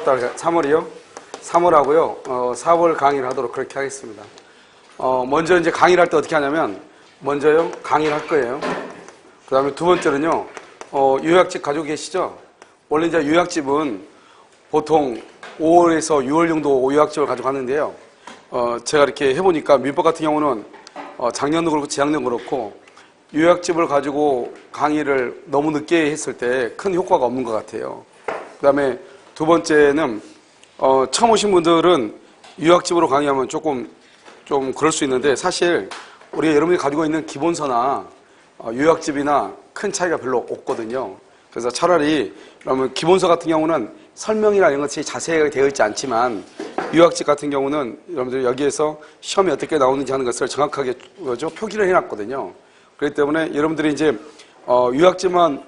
4월달, 3월이요? 3월하고요, 4월 강의를 하도록 그렇게 하겠습니다. 먼저 이제 강의를 할 때 어떻게 하냐면, 먼저요, 강의를 할 거예요. 그 다음에 두 번째는요, 요약집 가지고 계시죠? 원래 이제 요약집은 보통 5월에서 6월 정도 요약집을 가지고 하는데요. 제가 이렇게 해보니까 민법 같은 경우는 작년도 그렇고 재작년도 그렇고 요약집을 가지고 강의를 너무 늦게 했을 때 큰 효과가 없는 것 같아요. 그 다음에 두 번째는 처음 오신 분들은 요약집으로 강의하면 조금 좀 그럴 수 있는데 사실 우리가 여러분이 가지고 있는 기본서나 요약집이나 큰 차이가 별로 없거든요. 그래서 차라리 그러면 기본서 같은 경우는 설명이나 이런 것이 자세하게 되어 있지 않지만 요약집 같은 경우는 여러분들 여기에서 시험이 어떻게 나오는지 하는 것을 정확하게 표기를 해놨거든요. 그렇기 때문에 여러분들이 이제 요약집만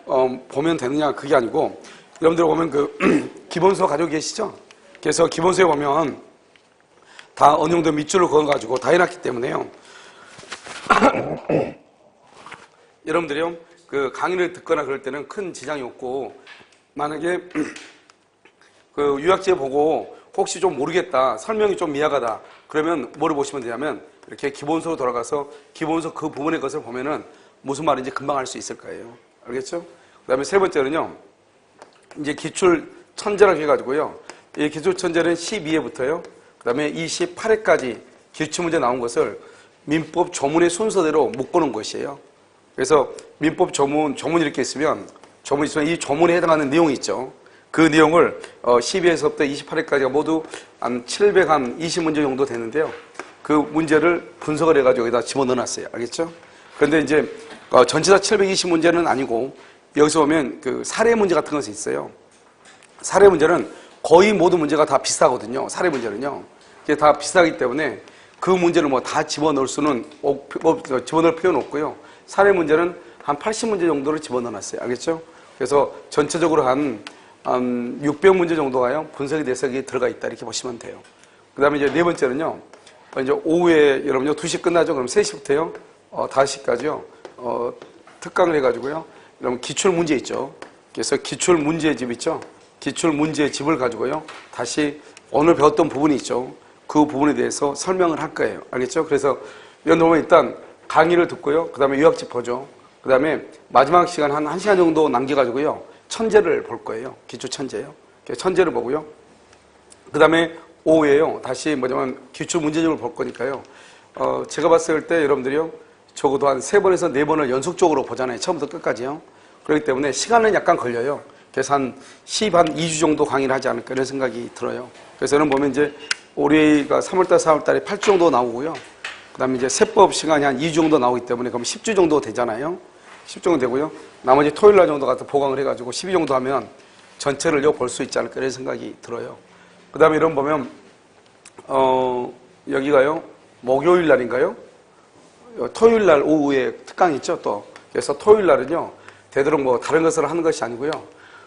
보면 되느냐 그게 아니고 여러분들 보면 그 기본서 가지고 계시죠? 그래서 기본서에 보면 다 어느 정도 밑줄을 그어가지고 다 해놨기 때문에요. 여러분들이요, 그 강의를 듣거나 그럴 때는 큰 지장이 없고, 만약에 그 요약지에 보고 혹시 좀 모르겠다, 설명이 좀 미약하다, 그러면 뭐를 보시면 되냐면, 이렇게 기본서로 돌아가서 기본서 그 부분의 것을 보면은 무슨 말인지 금방 알 수 있을 거예요. 알겠죠? 그 다음에 세 번째는요, 이제 기출 천재라고 해가지고요, 이 기출 천재는 12회부터요, 그 다음에 28회까지 기출문제 나온 것을 민법 조문의 순서대로 묶어놓은 것이에요. 그래서 민법 조문이 이렇게 있으면 이 조문에 해당하는 내용이 있죠. 그 내용을 12회에서부터 28회까지가 모두 한 720문제 정도 되는데요. 그 문제를 분석을 해가지고 여기다 집어넣어놨어요. 알겠죠? 그런데 이제 전체 다 720문제는 아니고 여기서 보면 그 사례 문제 같은 것이 있어요. 사례 문제는 거의 모든 문제가 다 비슷하거든요. 사례 문제는요. 이게 다 비슷하기 때문에 그 문제를 뭐 다 집어넣을 수는 집어넣을 필요는 없고요. 사례 문제는 한 80문제 정도를 집어넣어놨어요. 알겠죠? 그래서 전체적으로 한 600문제 정도가요, 분석이 돼서 여기 들어가 있다. 이렇게 보시면 돼요. 그 다음에 이제 네 번째는요, 이제 오후에 여러분요, 2시 끝나죠? 그럼 3시부터요, 5시까지요, 특강을 해가지고요, 여러분 기출 문제 있죠? 그래서 기출 문제집 있죠? 기출 문제집을 가지고요, 다시 오늘 배웠던 부분이 있죠? 그 부분에 대해서 설명을 할 거예요. 알겠죠? 그래서 이런 놈은 일단 강의를 듣고요. 그 다음에 요약집 보죠. 그 다음에 마지막 시간 한 1시간 정도 남겨가지고요. 천재를 볼 거예요. 기출 천재요. 천재를 보고요. 그 다음에 오후에요. 다시 뭐냐면 기출 문제집을 볼 거니까요. 제가 봤을 때 여러분들이요. 적어도 한 3번에서 4번을 연속적으로 보잖아요. 처음부터 끝까지요. 그렇기 때문에 시간은 약간 걸려요. 그래서 한 2주 정도 강의를 하지 않을까 이런 생각이 들어요. 그래서 저는 보면 이제 올해가 3월달, 4월달에 8주 정도 나오고요. 그 다음에 이제 세법 시간이 한 2주 정도 나오기 때문에 그럼 10주 정도 되잖아요. 10주 정도 되고요. 나머지 토요일날 정도 가서 보강을 해가지고 12 정도 하면 전체를 볼 수 있지 않을까 이런 생각이 들어요. 그 다음에 이런 보면, 여기가요, 목요일 날인가요? 토요일 날 오후에 특강이 있죠, 또. 그래서 토요일 날은요, 되도록 뭐 다른 것을 하는 것이 아니고요.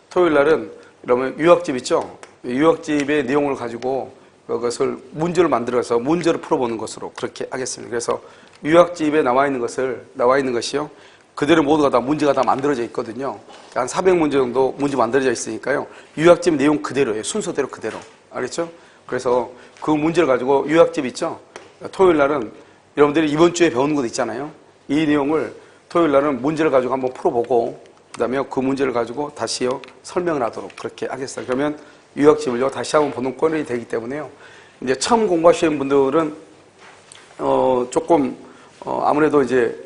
토요일 날은 이러면 유학집 있죠? 유학집의 내용을 가지고 그것을 문제를 만들어서 문제를 풀어보는 것으로 그렇게 하겠습니다. 그래서 유학집에 나와 있는 것이요. 그대로 모두가 다 문제가 다 만들어져 있거든요. 한 400문제 정도 문제 만들어져 있으니까요. 유학집 내용 그대로예요. 순서대로 그대로. 알겠죠? 그래서 그 문제를 가지고 유학집 있죠? 토요일 날은 여러분들이 이번 주에 배우는 것 있잖아요. 이 내용을 토요일 날은 문제를 가지고 한번 풀어보고 그 다음에 그 문제를 가지고 다시요 설명을 하도록 그렇게 하겠습니다. 그러면 유학집을요 다시 한번 보는 권이 되기 때문에요. 이제 처음 공부하시는 분들은 조금 아무래도 이제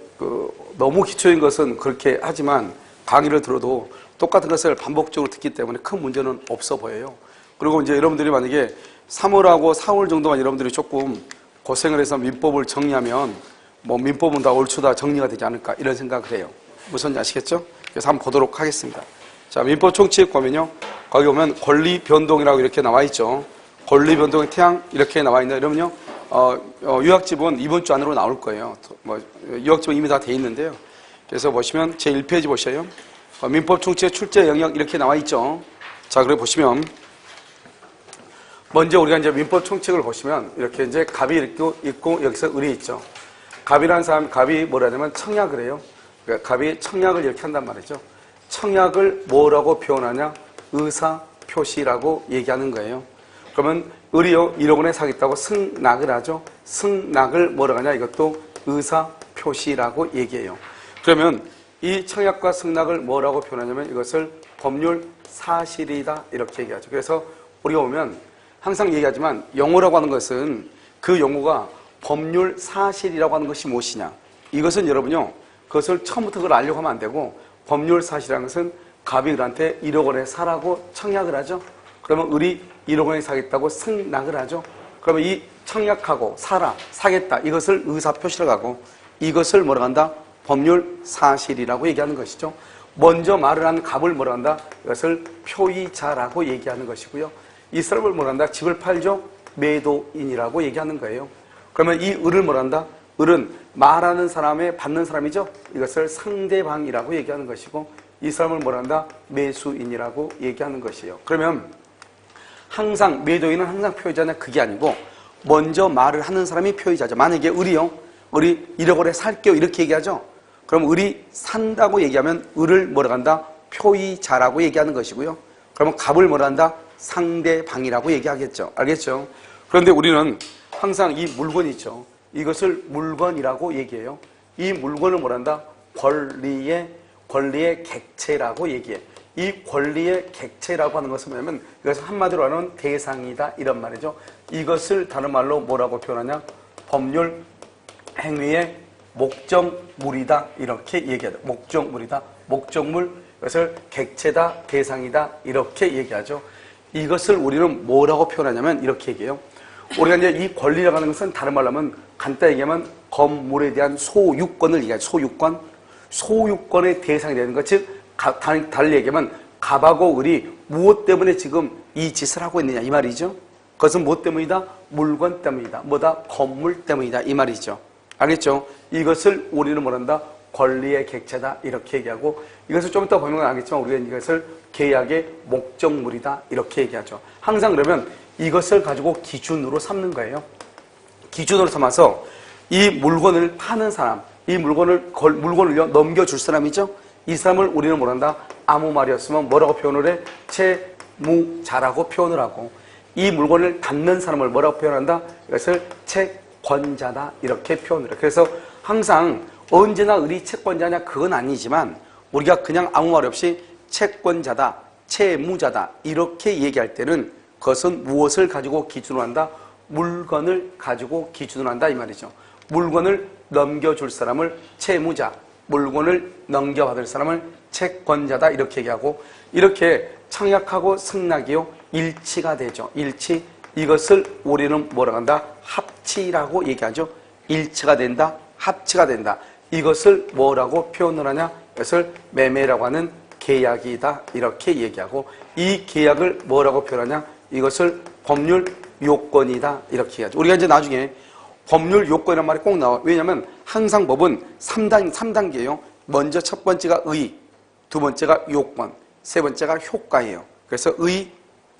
너무 기초인 것은 그렇게 하지만 강의를 들어도 똑같은 것을 반복적으로 듣기 때문에 큰 문제는 없어 보여요. 그리고 이제 여러분들이 만약에 3월하고 4월 정도만 여러분들이 조금 고생을 해서 민법을 정리하면 뭐 민법은 다 옳죠 다 정리가 되지 않을까 이런 생각을 해요. 무슨 아시겠죠? 그래서 한번 보도록 하겠습니다. 자, 민법 총칙 보면요. 거기 보면 권리 변동이라고 이렇게 나와 있죠. 권리 변동의 태양 이렇게 나와 있는데 그러면요. 유학집은 이번 주 안으로 나올 거예요. 유학집은 이미 다 돼 있는데요. 그래서 보시면 제 1페이지 보셔요. 민법 총칙의 출제 영역 이렇게 나와 있죠. 자, 그래 보시면 먼저 우리가 이제 민법 총칙을 보시면 이렇게 이제 갑이 있고 여기서 을이 있죠. 갑이라는 사람, 갑이 뭐라 하냐면 청약을 해요. 그러니까 갑이 청약을 이렇게 한단 말이죠. 청약을 뭐라고 표현하냐? 의사 표시라고 얘기하는 거예요. 그러면 을이요 1억 원에 사겠다고 승낙을 하죠. 승낙을 뭐라고 하냐, 이것도 의사 표시라고 얘기해요. 그러면 이 청약과 승낙을 뭐라고 표현하냐면 이것을 법률 사실이다 이렇게 얘기하죠. 그래서 우리가 보면 항상 얘기하지만 용어라고 하는 것은 그 용어가 법률 사실이라고 하는 것이 무엇이냐, 이것은 여러분요 그것을 처음부터 그걸 알려고 하면 안 되고, 법률 사실이라는 것은 갑이 을한테 1억 원에 사라고 청약을 하죠. 그러면 을이 1억 원에 사겠다고 승낙을 하죠. 그러면 이 청약하고 사겠다 이것을 의사표시라고 하고, 이것을 뭐라고 한다? 법률 사실이라고 얘기하는 것이죠. 먼저 말을 한 갑을 뭐라고 한다? 이것을 표의자라고 얘기하는 것이고요. 이 사람을 뭐라고 한다? 집을 팔죠? 매도인이라고 얘기하는 거예요. 그러면 이 을을 뭐라고 한다? 을은 말하는 사람의 받는 사람이죠. 이것을 상대방이라고 얘기하는 것이고, 이 사람을 뭐라고 한다? 매수인이라고 얘기하는 것이에요. 그러면 항상 매도인은 항상 표의자냐, 그게 아니고 먼저 말을 하는 사람이 표의자죠. 만약에 을이 1억 원에 살게요 이렇게 얘기하죠. 그럼 을이 산다고 얘기하면 을을 뭐라고 한다? 표의자라고 얘기하는 것이고요. 그러면 갑을 뭐라고 한다? 상대방이라고 얘기하겠죠. 알겠죠? 그런데 우리는 항상 이 물건 있죠. 이것을 물건이라고 얘기해요. 이 물건을 뭐라 한다? 권리의 객체라고 얘기해. 이 권리의 객체라고 하는 것은 뭐냐면 이것은 한마디로 하는 대상이다 이런 말이죠. 이것을 다른 말로 뭐라고 표현하냐? 법률 행위의 목적물이다 이렇게 얘기하죠. 목적물이다. 목적물, 이것을 객체다, 대상이다 이렇게 얘기하죠. 이것을 우리는 뭐라고 표현하냐면 이렇게 얘기해요. 우리가 이제 이 권리라고 하는 것은 다른 말로 하면 간단히 얘기하면 건물에 대한 소유권을 얘기하죠. 소유권. 소유권의 대상이 되는 것. 즉, 달리 얘기하면 갑하고 을이 무엇 때문에 지금 이 짓을 하고 있느냐 이 말이죠. 그것은 무엇 때문이다? 물건 때문이다. 뭐다? 건물 때문이다 이 말이죠. 알겠죠? 이것을 우리는 뭐란다? 권리의 객체다 이렇게 얘기하고, 이것을 좀 이따 보면 알겠지만 우리가 이것을 계약의 목적물이다 이렇게 얘기하죠. 항상 그러면 이것을 가지고 기준으로 삼는 거예요. 기준으로 삼아서 이 물건을 파는 사람, 이 물건을 넘겨줄 사람이죠. 이 사람을 우리는 뭐란다? 아무 말이 없으면 뭐라고 표현을 해? 채무자라고 표현을 하고, 이 물건을 받는 사람을 뭐라고 표현한다? 이것을 채권자다 이렇게 표현을 해. 그래서 항상 언제나 을이 채권자냐 그건 아니지만 우리가 그냥 아무 말 없이 채권자다, 채무자다 이렇게 얘기할 때는 그것은 무엇을 가지고 기준으로 한다? 물건을 가지고 기준으로 한다 이 말이죠. 물건을 넘겨줄 사람을 채무자, 물건을 넘겨받을 사람을 채권자다 이렇게 얘기하고, 이렇게 청약하고 승낙이요 일치가 되죠. 일치. 이것을 우리는 뭐라고 한다? 합치라고 얘기하죠. 일치가 된다, 합치가 된다. 이것을 뭐라고 표현을 하냐? 이것을 매매라고 하는 계약이다 이렇게 얘기하고, 이 계약을 뭐라고 표현하냐? 이것을 법률 요건이다 이렇게 얘기하죠. 우리가 이제 나중에 법률 요건이라는 말이 꼭 나와. 왜냐하면 항상 법은 3단계예요. 먼저 첫 번째가 의, 두 번째가 요건, 세 번째가 효과예요. 그래서 의,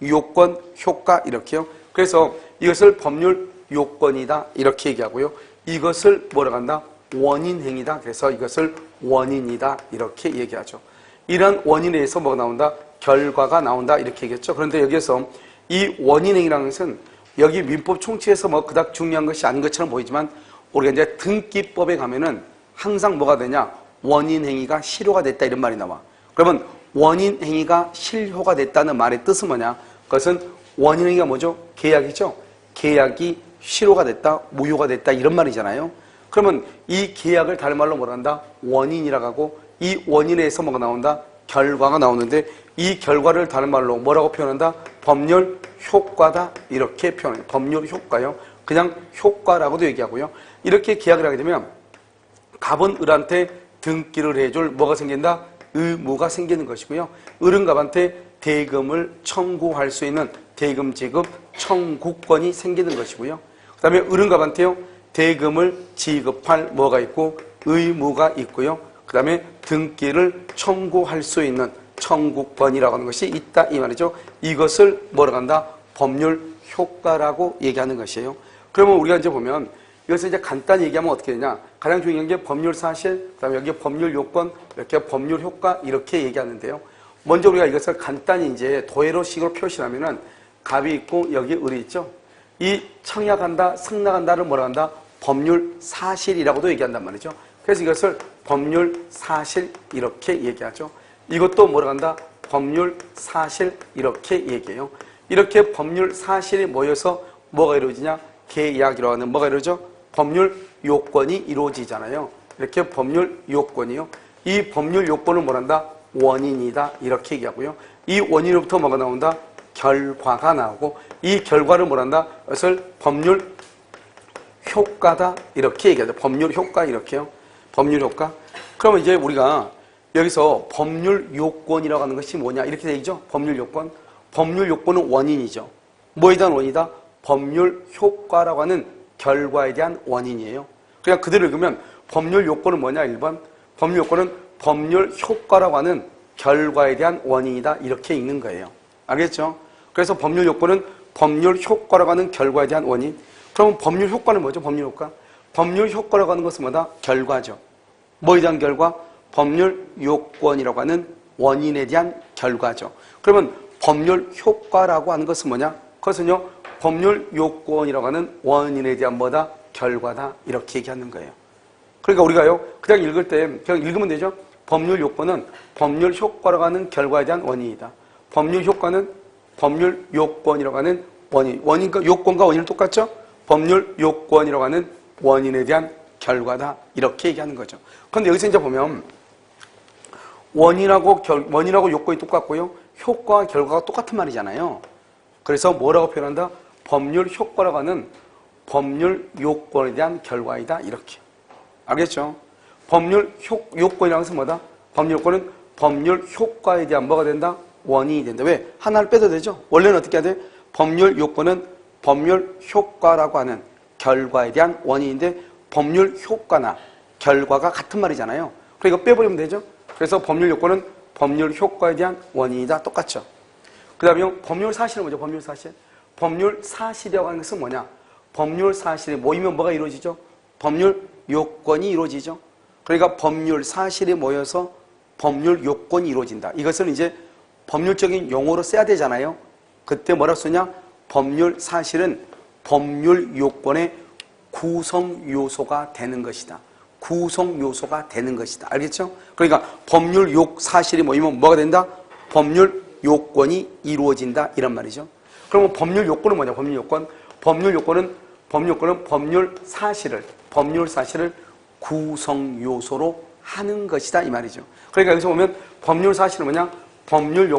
요건, 효과 이렇게요. 그래서 이것을 법률 요건이다 이렇게 얘기하고요. 이것을 뭐라고 한다? 원인행위다. 그래서 이것을 원인이다 이렇게 얘기하죠. 이런 원인에 의해서 뭐가 나온다? 결과가 나온다 이렇게 얘기했죠. 그런데 여기에서 이 원인행위라는 것은 여기 민법 총칙에서 뭐 그닥 중요한 것이 아닌 것처럼 보이지만, 우리가 이제 등기법에 가면은 항상 뭐가 되냐? 원인행위가 실효가 됐다 이런 말이 나와. 그러면 원인행위가 실효가 됐다는 말의 뜻은 뭐냐? 그것은 원인행위가 뭐죠? 계약이죠. 계약이 실효가 됐다, 무효가 됐다 이런 말이잖아요. 그러면 이 계약을 다른 말로 뭐라 한다? 원인이라고 하고, 이 원인에 의해서 뭐가 나온다? 결과가 나오는데, 이 결과를 다른 말로 뭐라고 표현한다? 법률 효과다 이렇게 표현해요. 법률 효과요. 그냥 효과라고도 얘기하고요. 이렇게 계약을 하게 되면 갑은 을한테 등기를 해줄 뭐가 생긴다? 의무가 생기는 것이고요. 을은 갑한테 대금을 청구할 수 있는 대금 지급 청구권이 생기는 것이고요. 그 다음에 을은 갑한테요 대금을 지급할 뭐가 있고 의무가 있고요. 그 다음에 등기를 청구할 수 있는 청구권이라고 하는 것이 있다 이 말이죠. 이것을 뭐라고 한다? 법률 효과라고 얘기하는 것이에요. 그러면 우리가 이제 보면 이것을 이제 간단히 얘기하면 어떻게 되냐? 가장 중요한 게 법률 사실, 그다음에 여기 법률 요건, 이렇게 법률 효과 이렇게 얘기하는데요. 먼저 우리가 이것을 간단히 이제 도회로식으로 표시하면은 갑이 있고 여기 을이 있죠. 이 청약한다, 승낙한다를 뭐라 한다? 법률 사실이라고도 얘기한단 말이죠. 그래서 이것을 법률 사실 이렇게 얘기하죠. 이것도 뭐라 한다? 법률 사실 이렇게 얘기해요. 이렇게 법률 사실이 모여서 뭐가 이루어지냐? 계약이라고 하는 뭐가 이루어져? 법률 요건이 이루어지잖아요. 이렇게 법률 요건이요. 이 법률 요건을 뭐라 한다? 원인이다 이렇게 얘기하고요. 이 원인으로부터 뭐가 나온다? 결과가 나오고 이 결과를 뭐라 한다? 그것을 법률 효과다 이렇게 얘기하죠. 법률 효과 이렇게요. 법률 효과. 그러면 이제 우리가 여기서 법률 요건이라고 하는 것이 뭐냐 이렇게 되죠. 법률 요건. 법률 요건은 원인이죠. 뭐에 대한 원인이다? 법률 효과라고 하는 결과에 대한 원인이에요. 그냥 그대로 읽으면 법률 요건은 뭐냐 1번. 법률 요건은 법률 효과라고 하는 결과에 대한 원인이다 이렇게 읽는 거예요. 알겠죠? 그래서 법률 요건은 법률 효과라고 하는 결과에 대한 원인. 그럼 법률 효과는 뭐죠? 법률 효과. 법률 효과라고 하는 것은 뭐다? 결과죠. 뭐에 대한 결과? 법률 요건이라고 하는 원인에 대한 결과죠. 그러면 법률 효과라고 하는 것은 뭐냐? 그것은요, 법률 요건이라고 하는 원인에 대한 뭐다? 결과다. 이렇게 얘기하는 거예요. 그러니까 우리가요, 그냥 읽을 때 그냥 읽으면 되죠? 법률 요건은 법률 효과라고 하는 결과에 대한 원인이다. 법률 효과는 법률 요건이라고 하는 원인. 원인과 요건과 원인은 똑같죠? 법률 요건이라고 하는 원인에 대한 결과다. 이렇게 얘기하는 거죠. 그런데 여기서 이제 보면 원인하고 요건이 똑같고요. 효과와 결과가 똑같은 말이잖아요. 그래서 뭐라고 표현한다? 법률 효과라고 하는 법률 요건에 대한 결과이다. 이렇게. 알겠죠? 법률 요건이라는 것은 뭐다? 법률 요건은 법률 효과에 대한 뭐가 된다? 원인이 된다. 왜? 하나를 빼도 되죠? 원래는 어떻게 해야 돼? 법률 요건은 법률 효과라고 하는 결과에 대한 원인인데 법률 효과나 결과가 같은 말이잖아요. 그러니까 이거 빼버리면 되죠? 그래서 법률 요건은 법률 효과에 대한 원인이다. 똑같죠? 그 다음에 법률 사실은 뭐죠? 법률 사실. 법률 사실이라고 하는 것은 뭐냐? 법률 사실이 모이면 뭐가 이루어지죠? 법률 요건이 이루어지죠. 그러니까 법률 사실이 모여서 법률 요건이 이루어진다. 이것을 이제 법률적인 용어로 써야 되잖아요. 그때 뭐라고 쓰냐? 법률 사실은 법률 요건의 구성 요소가 되는 것이다. 구성 요소가 되는 것이다. 알겠죠? 그러니까 법률 사실이 모이면 뭐가 된다? 법률 요건이 이루어진다. 이런 말이죠. 그러면 법률 요건은 뭐냐? 법률 요건. 법률 요건은 법률 사실을 구성 요소로 하는 것이다. 이 말이죠. 그러니까 여기서 보면 법률 사실은 뭐냐? 법률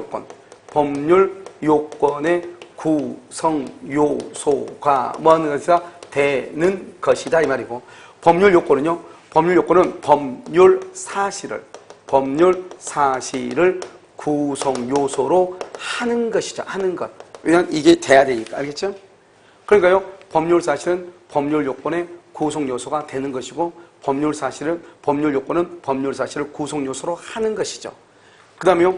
요건의 구성 요소가 뭐 하는 것이다? 되는 것이다. 이 말이고. 법률 요건은 법률 사실을 구성 요소로 하는 것이죠. 하는 것. 왜냐하면 이게 돼야 되니까. 알겠죠? 그러니까요, 법률 사실은 법률 요건의 구성 요소가 되는 것이고, 법률 요건은 법률 사실을 구성 요소로 하는 것이죠. 그 다음에요,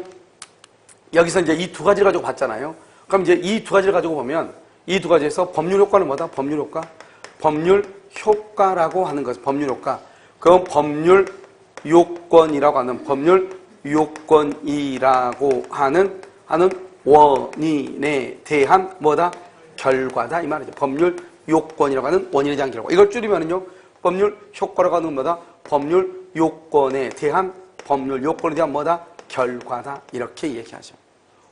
여기서 이제 이 두 가지를 가지고 봤잖아요. 그럼 이제 이 두 가지를 가지고 보면, 이 두 가지에서 법률 효과는 뭐다? 법률 효과. 법률 효과라고 하는 것, 법률 효과. 그럼 법률 요건이라고 하는 원인에 대한 뭐다? 결과다. 이 말이죠. 법률 요건이라고 하는 원인에 대한 결과. 이걸 줄이면은요, 법률 효과라고 하는 뭐다? 법률 요건에 대한 뭐다? 결과다. 이렇게 얘기하죠.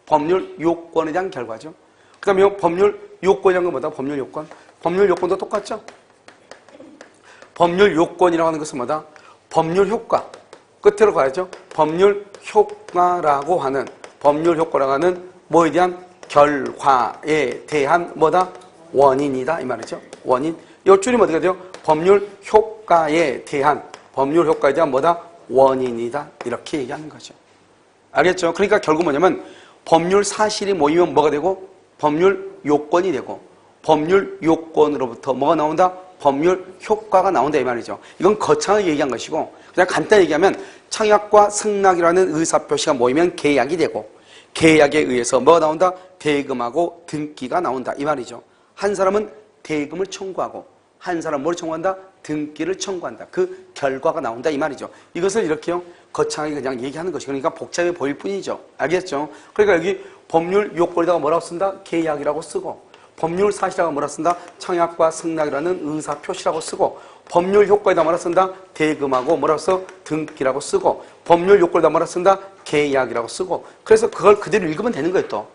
법률 요건에 대한 결과죠. 그 다음에 법률 요건이라는 건 뭐다? 법률 요건. 법률 요건도 똑같죠? 법률 요건이라고 하는 것은 뭐다? 법률 효과. 끝으로 가야죠. 법률 효과라고 하는 뭐에 대한 결과에 대한 뭐다? 원인이다. 이 말이죠. 원인. 이거 줄이면 어떻게 돼요? 법률 효과에 대한 뭐다? 원인이다. 이렇게 얘기하는 거죠. 알겠죠? 그러니까 결국 뭐냐면 법률 사실이 모이면 뭐가 되고 법률 요건이 되고 법률 요건으로부터 뭐가 나온다? 법률 효과가 나온다. 이 말이죠. 이건 거창하게 얘기한 것이고 그냥 간단히 얘기하면 청약과 승낙이라는 의사표시가 모이면 계약이 되고 계약에 의해서 뭐가 나온다? 대금하고 등기가 나온다. 이 말이죠. 한 사람은 대금을 청구하고 한 사람 뭘 청구한다? 등기를 청구한다. 그 결과가 나온다 이 말이죠. 이것을 이렇게요 거창하게 그냥 얘기하는 것이 그러니까 복잡해 보일 뿐이죠. 알겠죠? 그러니까 여기 법률 요건에다가 뭐라고 쓴다? 계약이라고 쓰고 법률 사실이라고 뭐라 쓴다? 청약과 승낙이라는 의사 표시라고 쓰고 법률 효과에다 뭐라 쓴다? 대금하고 뭐라고 써? 등기라고 쓰고 법률 요건에다 뭐라 쓴다? 계약이라고 쓰고 그래서 그걸 그대로 읽으면 되는 거예요 또.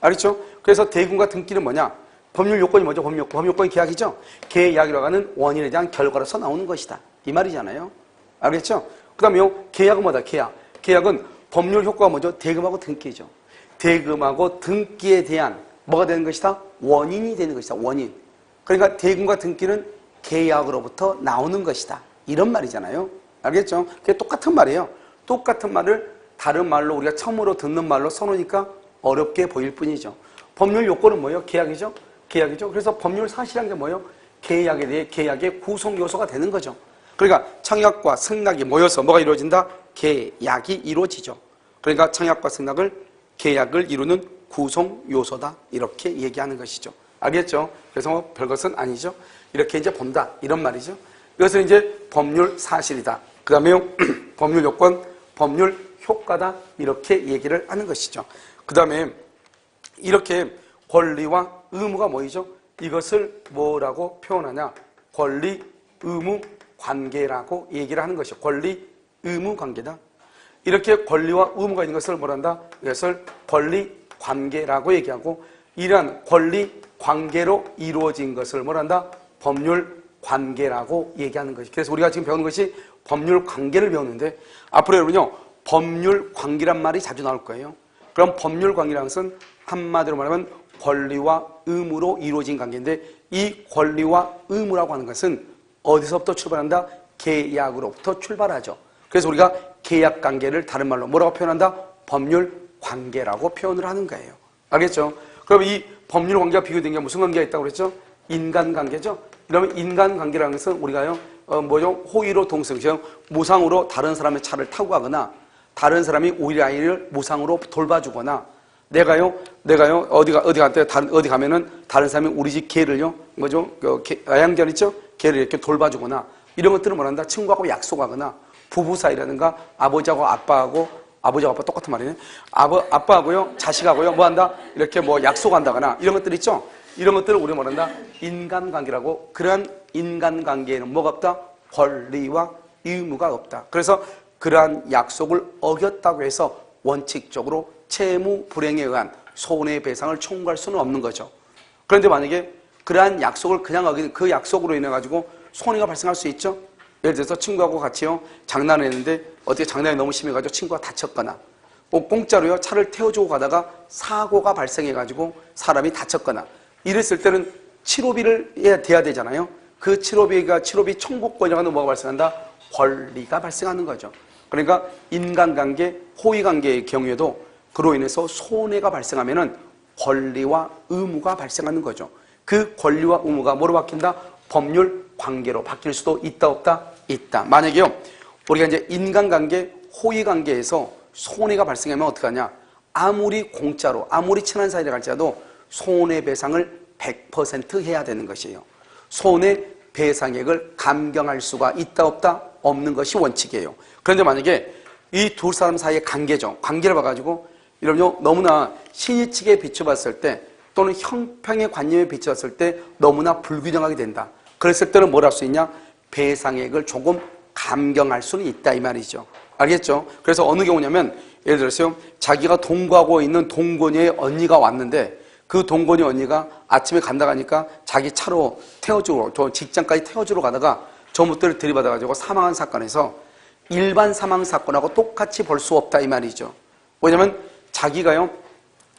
알겠죠? 그래서 대금과 등기는 뭐냐? 법률 요건이 뭐죠? 법률 요건이 계약이죠? 계약이라고 하는 원인에 대한 결과로서 나오는 것이다. 이 말이잖아요. 알겠죠? 그 다음에 계약은 뭐다? 계약은 법률 효과가 뭐죠? 대금하고 등기죠. 대금하고 등기에 대한 뭐가 되는 것이다? 원인이 되는 것이다. 원인. 그러니까 대금과 등기는 계약으로부터 나오는 것이다. 이런 말이잖아요. 알겠죠? 그게 똑같은 말이에요. 똑같은 말을 다른 말로 우리가 처음으로 듣는 말로 써놓으니까 어렵게 보일 뿐이죠. 법률 요건은 뭐예요? 계약이죠? 계약이죠. 그래서 법률 사실이란 게 뭐예요? 계약에 대해 계약의 구성 요소가 되는 거죠. 그러니까 청약과 승낙이 모여서 뭐가 이루어진다? 계약이 이루어지죠. 그러니까 청약과 승낙을 계약을 이루는 구성 요소다. 이렇게 얘기하는 것이죠. 알겠죠? 그래서 뭐 별것은 아니죠. 이렇게 이제 본다. 이런 말이죠. 이것은 이제 법률 사실이다. 그 다음에 법률 요건, 법률 효과다. 이렇게 얘기를 하는 것이죠. 그 다음에 이렇게 권리와 의무가 뭐이죠? 이것을 뭐라고 표현하냐? 권리, 의무, 관계라고 얘기를 하는 것이죠. 권리, 의무, 관계다. 이렇게 권리와 의무가 있는 것을 뭐란다? 이것을 권리, 관계라고 얘기하고 이러한 권리, 관계로 이루어진 것을 뭐란다? 법률, 관계라고 얘기하는 것이. 그래서 우리가 지금 배우는 것이 법률 관계를 배우는데 앞으로 여러분요 법률 관계란 말이 자주 나올 거예요. 그럼 법률 관계라는 것은 한마디로 말하면 권리와 의무로 이루어진 관계인데 이 권리와 의무라고 하는 것은 어디서부터 출발한다? 계약으로부터 출발하죠. 그래서 우리가 계약 관계를 다른 말로 뭐라고 표현한다? 법률 관계라고 표현을 하는 거예요. 알겠죠? 그럼 이 법률 관계가 비교된 게 무슨 관계가 있다고 그랬죠? 인간관계죠? 그러면 인간관계라는 것은 우리가요, 호의로 동승처럼 무상으로 다른 사람의 차를 타고 가거나 다른 사람이 우리 아이를 무상으로 돌봐주거나 내가요, 어디 가면은 다른 사람이 우리 집 개를요, 야양견 있죠? 개를 이렇게 돌봐주거나 이런 것들은 뭐란다? 친구하고 약속하거나 부부 사이라든가 아버지하고 아빠하고 아버지하고 아빠 똑같은 말이네. 아빠하고요, 자식하고요, 뭐 한다? 이렇게 뭐 약속한다거나 이런 것들 있죠? 이런 것들을 우리가 뭐란다? 인간관계라고. 그러한 인간관계에는 뭐가 없다? 권리와 의무가 없다. 그래서 그러한 약속을 어겼다고 해서 원칙적으로 채무 불행에 의한 손해배상을 청구할 수는 없는 거죠. 그런데 만약에 그러한 약속을 그냥 어긴 그 약속으로 인해 가지고 손해가 발생할 수 있죠. 예를 들어서 친구하고 같이요 장난을 했는데 어떻게 장난이 너무 심해가지고 친구가 다쳤거나 공짜로요 차를 태워주고 가다가 사고가 발생해가지고 사람이 다쳤거나 이랬을 때는 치료비를 돼야 되잖아요. 그 치료비 청구권이라고 하는 뭐가 발생한다? 권리가 발생하는 거죠. 그러니까 인간관계, 호의관계의 경우에도 그로 인해서 손해가 발생하면은 권리와 의무가 발생하는 거죠. 그 권리와 의무가 뭐로 바뀐다? 법률 관계로 바뀔 수도 있다, 없다? 있다. 만약에요, 우리가 이제 인간관계, 호의관계에서 손해가 발생하면 어떡하냐? 아무리 공짜로, 아무리 친한 사이라 할지라도 손해배상을 100% 해야 되는 것이에요. 손해배상액을 감경할 수가 있다, 없다? 없는 것이 원칙이에요. 그런데 만약에 이 두 사람 사이의 관계죠. 관계를 봐가지고, 이러면 너무나 신의측에 비춰봤을 때 또는 형평의 관념에 비춰봤을 때 너무나 불균형하게 된다. 그랬을 때는 뭘 할 수 있냐? 배상액을 조금 감경할 수는 있다 이 말이죠. 알겠죠? 그래서 어느 경우냐면 예를 들어서 자기가 동거하고 있는 동거녀의 언니가 왔는데 그 동거녀 언니가 아침에 간다 가니까 자기 차로 태워주러 저 직장까지 태워주러 가다가 전봇대를 들이받아가지고 사망한 사건에서 일반 사망 사건하고 똑같이 볼 수 없다 이 말이죠. 왜냐면 자기가요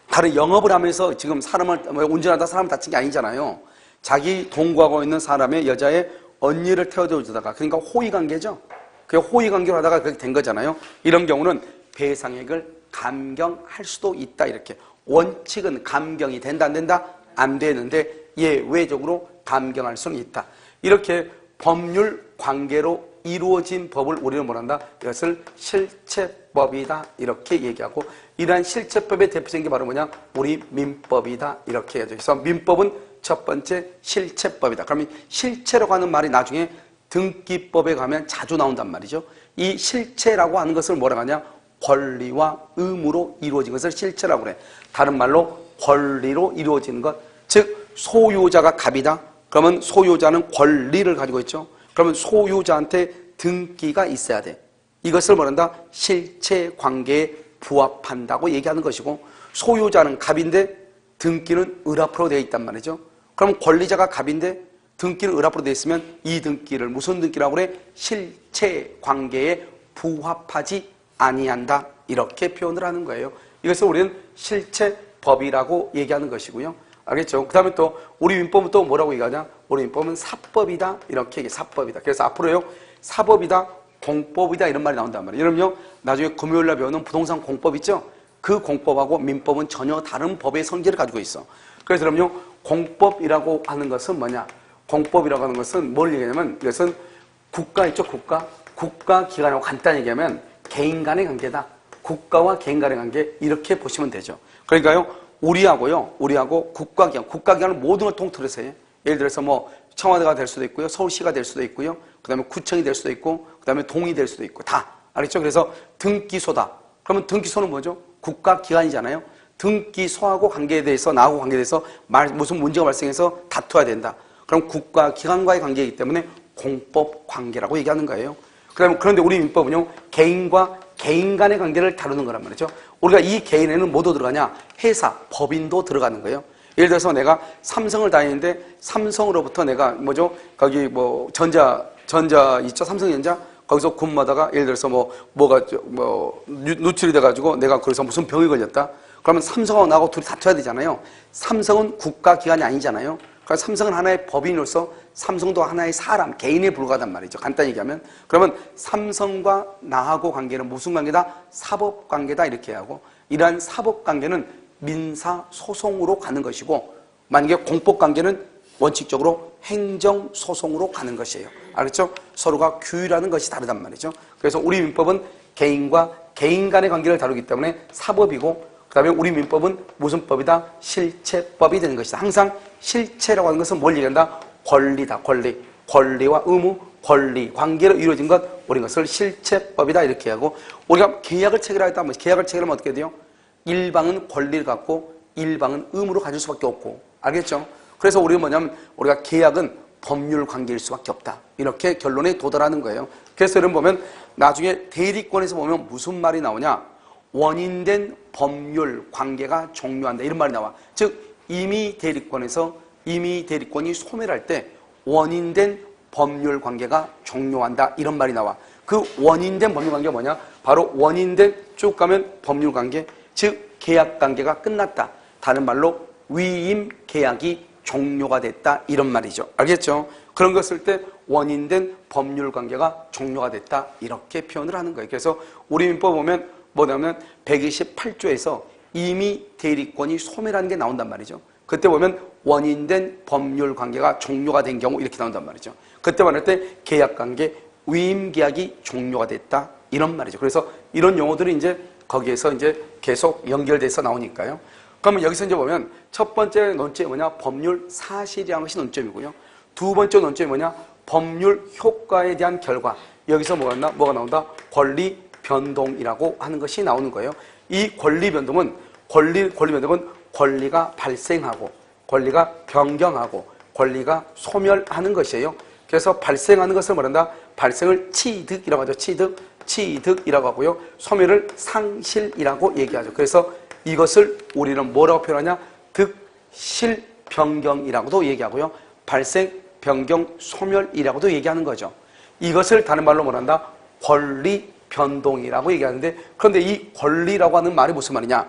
다른 영업을 하면서 지금 사람을 운전하다 사람 다친 게 아니잖아요. 자기 동거하고 있는 사람의 여자의 언니를 태워주다가 그러니까 호의관계죠. 그 호의관계로 하다가 그렇게 된 거잖아요. 이런 경우는 배상액을 감경할 수도 있다 이렇게. 원칙은 감경이 된다 안 된다? 안 되는데 예외적으로 감경할 수는 있다. 이렇게 법률 관계로 이루어진 법을 우리는 뭐란다? 이것을 실체법이다 이렇게 얘기하고 이러한 실체법의 대표적인 게 바로 뭐냐? 우리 민법이다 이렇게 해야죠. 그래서 민법은 첫 번째 실체법이다. 그러면 실체라고 하는 말이 나중에 등기법에 가면 자주 나온단 말이죠. 이 실체라고 하는 것을 뭐라고 하냐? 권리와 의무로 이루어진 것을 실체라고 그래. 다른 말로 권리로 이루어지는 것. 즉 소유자가 갑이다. 그러면 소유자는 권리를 가지고 있죠. 그러면 소유자한테 등기가 있어야 돼. 이것을 뭐란다? 실체 관계에 부합한다고 얘기하는 것이고, 소유자는 갑인데 등기는 을 앞으로 되어 있단 말이죠. 그럼 권리자가 갑인데 등기는 을 앞으로 되어 있으면 이 등기를 무슨 등기라고 그래? 실체 관계에 부합하지 아니한다. 이렇게 표현을 하는 거예요. 이것을 우리는 실체법이라고 얘기하는 것이고요. 알겠죠? 그 다음에 또 우리 민법은 또 뭐라고 얘기하냐? 우리 민법은 사법이다. 이렇게 얘기해. 사법이다. 그래서 앞으로요. 사법이다. 공법이다. 이런 말이 나온단 말이에요. 여러분요. 나중에 금요일날 배우는 부동산 공법 있죠? 그 공법하고 민법은 전혀 다른 법의 성질을 가지고 있어. 그래서 여러분요. 공법이라고 하는 것은 뭐냐? 공법이라고 하는 것은 뭘 얘기하냐면 이것은 국가 있죠? 국가. 국가 기관하고 간단히 얘기하면 개인 간의 관계다. 국가와 개인 간의 관계 이렇게 보시면 되죠. 그러니까요. 우리하고 국가기관. 국가기관은 모든 걸 통틀어서 해요. 예를 들어서 뭐 청와대가 될 수도 있고요. 서울시가 될 수도 있고요. 그 다음에 구청이 될 수도 있고 그 다음에 동이 될 수도 있고 다. 알겠죠? 그래서 등기소다. 그러면 등기소는 뭐죠? 국가기관이잖아요. 등기소하고 관계에 대해서 나하고 관계에 대해서 무슨 문제가 발생해서 다투어야 된다. 그럼 국가기관과의 관계이기 때문에 공법 관계라고 얘기하는 거예요. 그런데 우리 민법은요. 개인과 개인 간의 관계를 다루는 거란 말이죠. 우리가 이 개인에는 뭐도 들어가냐? 회사, 법인도 들어가는 거예요. 예를 들어서 내가 삼성을 다니는데 삼성으로부터 내가 뭐죠? 거기 뭐 전자 있죠? 삼성전자? 거기서 근무하다가 예를 들어서 누출이 돼가지고 내가 거기서 무슨 병이 걸렸다? 그러면 삼성하고 나하고 둘이 다퉈야 되잖아요. 삼성은 국가기관이 아니잖아요. 그러니까 삼성은 하나의 법인으로서 삼성도 하나의 사람, 개인에 불과하단 말이죠. 간단히 얘기하면. 그러면 삼성과 나하고 관계는 무슨 관계다? 사법관계다 이렇게 하고, 이러한 사법관계는 민사소송으로 가는 것이고, 만약에 공법관계는 원칙적으로 행정소송으로 가는 것이에요. 알겠죠? 서로가 규율하는 것이 다르단 말이죠. 그래서 우리 민법은 개인과 개인 간의 관계를 다루기 때문에 사법이고, 그 다음에 우리 민법은 무슨 법이다? 실체법이 되는 것이다. 항상 실체라고 하는 것은 뭘 얘기한다? 권리다. 권리와 의무, 권리, 관계로 이루어진 것, 우리 것을 실체법이다 이렇게 하고, 우리가 계약을 체결하겠다 하면 계약을 체결하면 어떻게 돼요? 일방은 권리를 갖고 일방은 의무로 가질 수밖에 없고, 알겠죠? 그래서 우리는 뭐냐면 우리가 계약은 법률 관계일 수밖에 없다. 이렇게 결론에 도달하는 거예요. 그래서 여러분 보면 나중에 대리권에서 보면 무슨 말이 나오냐? 원인된 법률 관계가 종료한다. 이런 말이 나와. 즉 임의 대리권이 소멸할 때 원인된 법률 관계가 종료한다. 이런 말이 나와. 그 원인된 법률 관계가 뭐냐? 바로 원인된 쭉 가면 법률 관계, 즉 계약 관계가 끝났다. 다른 말로 위임 계약이 종료가 됐다. 이런 말이죠. 알겠죠? 그런 거 쓸 때 원인된 법률 관계가 종료가 됐다. 이렇게 표현을 하는 거예요. 그래서 우리 민법 보면 뭐냐면 128조에서 임의 대리권이 소멸하는 게 나온단 말이죠. 그때 보면 원인된 법률 관계가 종료가 된 경우 이렇게 나온단 말이죠. 그때 말할 때 계약관계, 위임계약이 종료가 됐다. 이런 말이죠. 그래서 이런 용어들이 이제 거기에서 이제 계속 연결돼서 나오니까요. 그러면 여기서 이제 보면 첫 번째 논점이 뭐냐? 법률 사실이라는 것이 논점이고요. 두 번째 논점이 뭐냐? 법률 효과에 대한 결과. 여기서 뭐가 나온다? 권리 변동이라고 하는 것이 나오는 거예요. 이 권리 변동은 권리가 발생하고 권리가 변경하고 권리가 소멸하는 것이에요. 그래서 발생하는 것을 뭐란다? 발생을 취득이라고 하죠. 취득이라고 하고요. 소멸을 상실이라고 얘기하죠. 그래서 이것을 우리는 뭐라고 표현하냐? 득실 변경이라고도 얘기하고요. 발생 변경 소멸이라고도 얘기하는 거죠. 이것을 다른 말로 뭐란다? 권리 변동이라고 얘기하는데, 그런데 이 권리라고 하는 말이 무슨 말이냐?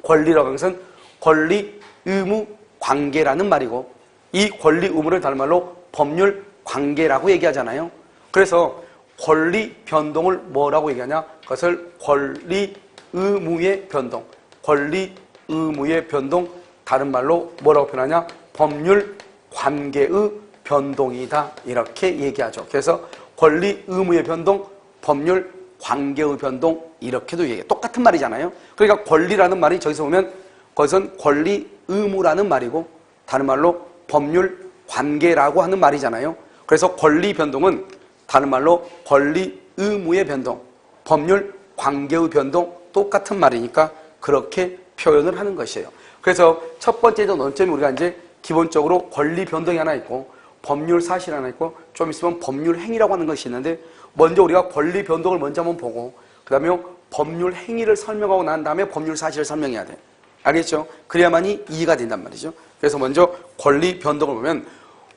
권리라고 하는 것은 권리, 의무, 관계라는 말이고, 이 권리, 의무를 다른 말로 법률 관계라고 얘기하잖아요. 그래서 권리 변동을 뭐라고 얘기하냐? 그것을 권리, 의무의 변동, 권리, 의무의 변동, 다른 말로 뭐라고 표현하냐? 법률 관계의 변동이다. 이렇게 얘기하죠. 그래서 권리, 의무의 변동, 법률 관계의 변동, 이렇게도 얘기해요. 똑같은 말이잖아요. 그러니까 권리라는 말이 저기서 보면 그것은 권리, 의무라는 말이고, 다른 말로 법률 관계라고 하는 말이잖아요. 그래서 권리 변동은 다른 말로 권리 의무의 변동, 법률 관계의 변동 똑같은 말이니까 그렇게 표현을 하는 것이에요. 그래서 첫 번째 논점이 우리가 이제 기본적으로 권리 변동이 하나 있고 법률 사실이 하나 있고 좀 있으면 법률 행위라고 하는 것이 있는데 먼저 우리가 권리 변동을 먼저 한번 보고 그 다음에 법률 행위를 설명하고 난 다음에 법률 사실을 설명해야 돼. 알겠죠? 그래야만이 이해가 된단 말이죠. 그래서 먼저 권리 변동을 보면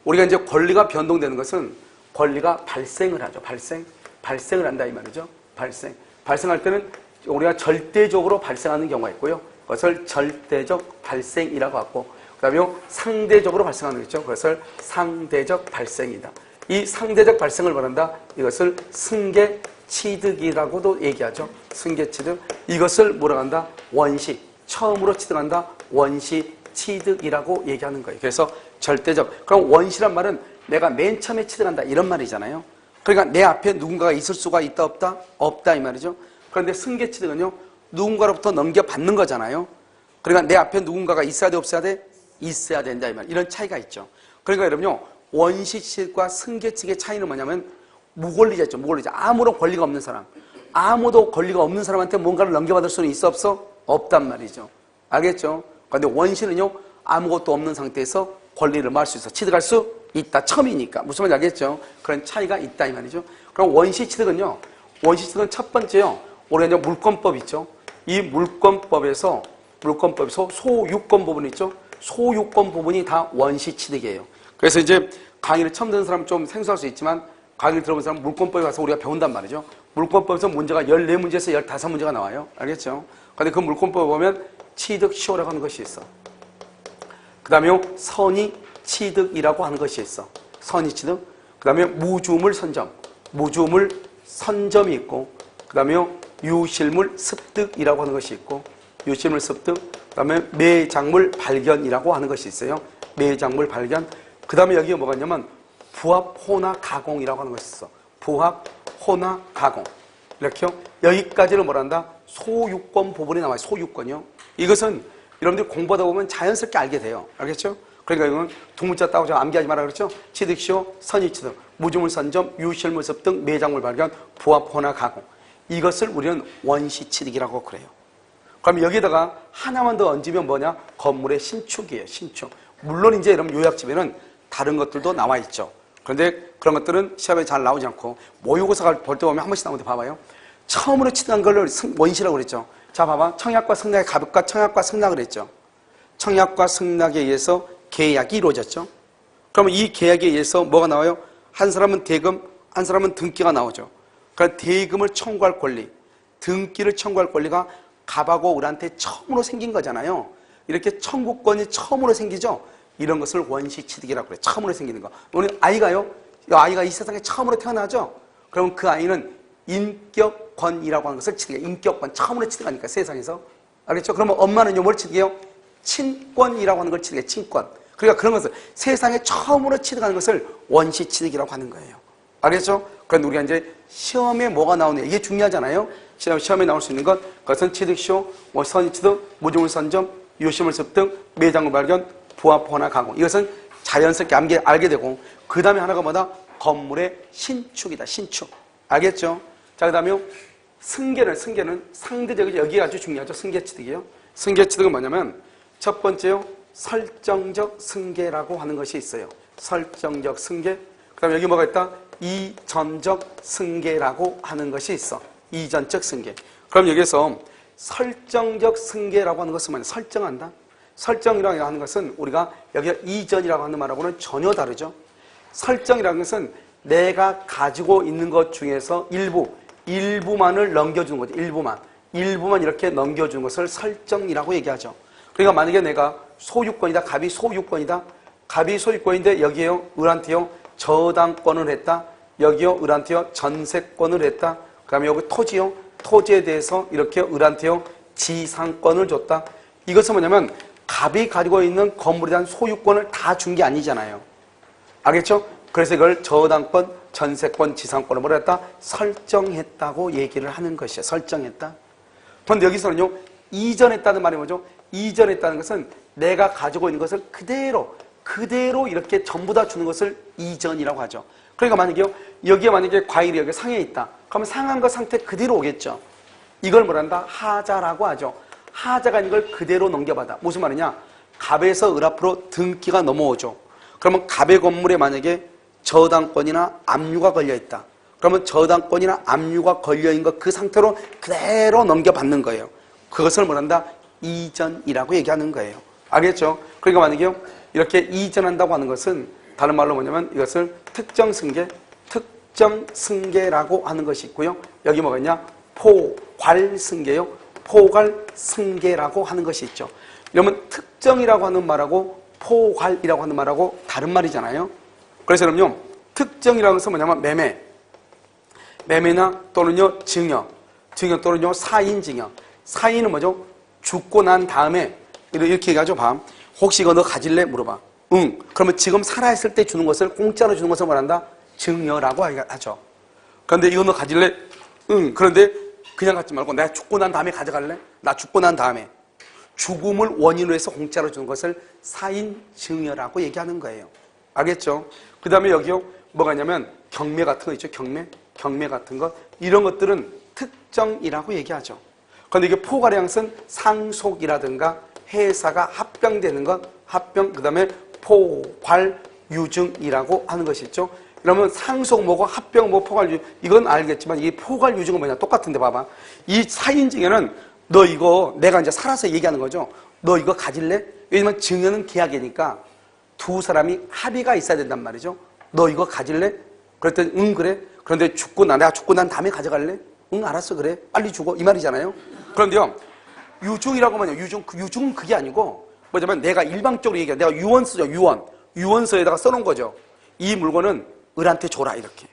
우리가 이제 권리가 변동되는 것은 권리가 발생을 하죠. 발생을 한다 이 말이죠. 발생할 때는 우리가 절대적으로 발생하는 경우가 있고요. 그것을 절대적 발생이라고 하고 그 다음에 상대적으로 발생하는 거죠. 그것을 상대적 발생이다. 이 상대적 발생을 말한다. 이것을 승계취득이라고도 얘기하죠. 승계취득. 이것을 뭐라고 한다? 원시. 처음으로 취득한다. 원시취득이라고 얘기하는 거예요. 그래서 절대적. 그럼 원시란 말은 내가 맨 처음에 취득한다. 이런 말이잖아요. 그러니까 내 앞에 누군가가 있을 수가 있다 없다? 없다 이 말이죠. 그런데 승계취득은요. 누군가로부터 넘겨받는 거잖아요. 그러니까 내 앞에 누군가가 있어야 돼 없어야 돼? 있어야 된다 이 말. 이런 차이가 있죠. 그러니까 여러분요. 원시취득과 승계취득의 차이는 뭐냐면 무권리자 있죠. 무권리자. 아무런 권리가 없는 사람. 아무도 권리가 없는 사람한테 뭔가를 넘겨받을 수는 있어 없어? 없단 말이죠. 알겠죠? 그런데 원시는요. 아무것도 없는 상태에서 권리를 말할 수 있어. 취득할 수 있다. 처음이니까. 무슨 말인지 알겠죠? 그런 차이가 있다 이 말이죠. 그럼 원시취득은요. 원시취득은 첫 번째요. 우리가 이제 물권법 있죠. 이 물권법에서 소유권 부분 있죠. 소유권 부분이 다 원시취득이에요. 그래서 이제 강의를 처음 듣는 사람은 좀 생소할 수 있지만 강의를 들어본 사람은 물권법에 가서 우리가 배운단 말이죠. 물권법에서 문제가 14문제에서 15문제가 나와요. 알겠죠? 그런데 그 물권법에 보면 취득시효라고 하는 것이 있어. 그 다음에 선의취득이라고 하는 것이 있어. 선의취득. 그 다음에 무주물 선점이 있고 그 다음에 유실물 습득이라고 하는 것이 있고 유실물 습득. 그 다음에 매작물 발견이라고 하는 것이 있어요. 매작물 발견. 그 다음에 여기에 뭐가 있냐면 부합, 혼화, 가공이라고 하는 것이 있어. 부합, 혼화, 가공. 이렇게요. 여기까지는 뭐란다? 소유권 부분이 나와요. 소유권이요. 이것은 여러분들이 공부하다 보면 자연스럽게 알게 돼요. 알겠죠? 그러니까 이건 두 문자 따고 제가 암기하지 마라 그랬죠? 취득시효, 선의취득, 무주물 선점, 유실물 습득, 매작물 발견, 부합, 혼화, 가공. 이것을 우리는 원시취득이라고 그래요. 그럼 여기에다가 하나만 더 얹으면 뭐냐? 건물의 신축이에요. 신축. 물론 이제 여러분 요약집에는 다른 것들도 나와 있죠. 그런데 그런 것들은 시험에 잘 나오지 않고 모의고사 볼 때 보면 한 번씩 나오는데 봐봐요. 처음으로 취득한 걸 원시라고 그랬죠. 자 봐봐. 청약과 승낙의 가벽과 청약과 승낙을 했죠. 청약과 승낙에 의해서 계약이 이루어졌죠. 그러면 이 계약에 의해서 뭐가 나와요? 한 사람은 대금, 한 사람은 등기가 나오죠. 그러니까 대금을 청구할 권리, 등기를 청구할 권리가 갑하고 을한테 처음으로 생긴 거잖아요. 이렇게 청구권이 처음으로 생기죠. 이런 것을 원시취득이라고 그래요. 처음으로 생기는 거. 오늘 아이가요. 아이가 이 세상에 처음으로 태어나죠. 그러면 그 아이는 인격권이라고 하는 것을 취득해요. 인격권. 처음으로 취득하니까 세상에서. 알겠죠? 그러면 엄마는요. 뭘 취득해요? 친권이라고 하는 걸 취득해요. 친권. 그러니까 그런 것을 세상에 처음으로 취득하는 것을 원시취득이라고 하는 거예요. 알겠죠? 그런데 우리가 이제 시험에 뭐가 나오냐. 이게 중요하잖아요. 시험에 나올 수 있는 것. 그것은 취득시효, 선의취득, 무주물 선점, 유실물 습득, 매장물 발견, 부합, 혼화, 가공. 이것은 자연스럽게 알게 되고 그 다음에 하나가 뭐다? 건물의 신축이다. 신축. 알겠죠? 자, 그 다음에 승계는 상대적이죠. 여기가 아주 중요하죠. 승계취득이요. 승계취득은 뭐냐면 첫 번째요. 설정적 승계라고 하는 것이 있어요. 설정적 승계. 그 다음에 여기 뭐가 있다? 이전적 승계라고 하는 것이 있어. 이전적 승계. 그럼 여기서 설정적 승계라고 하는 것은 뭐냐? 설정한다. 설정이라고 하는 것은 우리가 여기 이전이라고 하는 말하고는 전혀 다르죠. 설정이라는 것은 내가 가지고 있는 것 중에서 일부만을 넘겨주는 거죠. 일부만 이렇게 넘겨주는 것을 설정이라고 얘기하죠. 그러니까 만약에 내가 소유권이다. 갑이 소유권이다. 갑이 소유권인데 여기에요. 을한테요. 저당권을 했다. 여기요. 을한테요. 전세권을 했다. 그 다음에 여기 토지요. 토지에 대해서 이렇게 을한테요. 지상권을 줬다. 이것은 뭐냐면 갑이 가지고 있는 건물에 대한 소유권을 다 준 게 아니잖아요. 알겠죠? 그래서 이걸 저당권, 전세권, 지상권을 뭐라 했다? 설정했다고 얘기를 하는 것이에요. 설정했다. 그런데 여기서는요. 이전했다는 말이 뭐죠? 이전했다는 것은 내가 가지고 있는 것을 그대로 그대로 이렇게 전부 다 주는 것을 이전이라고 하죠. 그러니까 만약에 여기에 만약에 과일이 여기 상해 있다. 그러면 상한 거 상태 그대로 오겠죠. 이걸 뭐란다? 하자라고 하죠. 하자가 이걸 그대로 넘겨받아. 무슨 말이냐? 갑에서 을 앞으로 등기가 넘어오죠. 그러면 갑의 건물에 만약에 저당권이나 압류가 걸려 있다. 그러면 저당권이나 압류가 걸려있는 것 그 상태로 그대로 넘겨받는 거예요. 그것을 뭐란다? 이전이라고 얘기하는 거예요. 알겠죠? 그러니까 만약에 이렇게 이전한다고 하는 것은 다른 말로 뭐냐면 이것을 특정승계라고 하는 것이 있고요. 여기 뭐겠냐? 포괄승계요. 포괄승계라고 하는 것이 있죠. 이러면 특정이라고 하는 말하고 포괄이라고 하는 말하고 다른 말이잖아요. 그래서 그럼요, 특정이라는 것은 뭐냐면 매매나 또는요 증여 또는요 사인증여. 사인은 뭐죠? 죽고 난 다음에 이렇게 얘기하죠. 혹시 이거 너 가질래? 물어봐. 응. 그러면 지금 살아있을 때 주는 것을 공짜로 주는 것을 말한다? 증여라고 하죠. 그런데 이거 너 가질래? 응. 그런데 그냥 갖지 말고 내가 죽고 난 다음에 가져갈래? 나 죽고 난 다음에. 죽음을 원인으로 해서 공짜로 주는 것을 사인증여라고 얘기하는 거예요. 알겠죠? 그 다음에 여기요 뭐가 있냐면 경매 같은 거 있죠. 경매 같은 거. 이런 것들은 특정이라고 얘기하죠. 그런데 이게 포괄의 양은 상속이라든가 회사가 합병되는 것, 그 다음에 포괄유증이라고 하는 것이 있죠. 그러면 상속 뭐고 합병 뭐 포괄유증, 이건 알겠지만 이 포괄유증은 뭐냐? 똑같은데 봐봐. 이 사인증여는 너 이거 내가 이제 살아서 얘기하는 거죠. 너 이거 가질래? 왜냐면 증여는 계약이니까 두 사람이 합의가 있어야 된단 말이죠. 너 이거 가질래? 그랬더니 응 그래. 그런데 내가 죽고 난 다음에 가져갈래? 응 알았어 그래. 빨리 죽어. 이 말이잖아요. 그런데요. 유증이라고 하면 유증은 그게 아니고 뭐냐면 내가 일방적으로 얘기해. 내가 유언서죠. 유언서에다가 써놓은 거죠. 이 물건은 을한테 줘라 이렇게.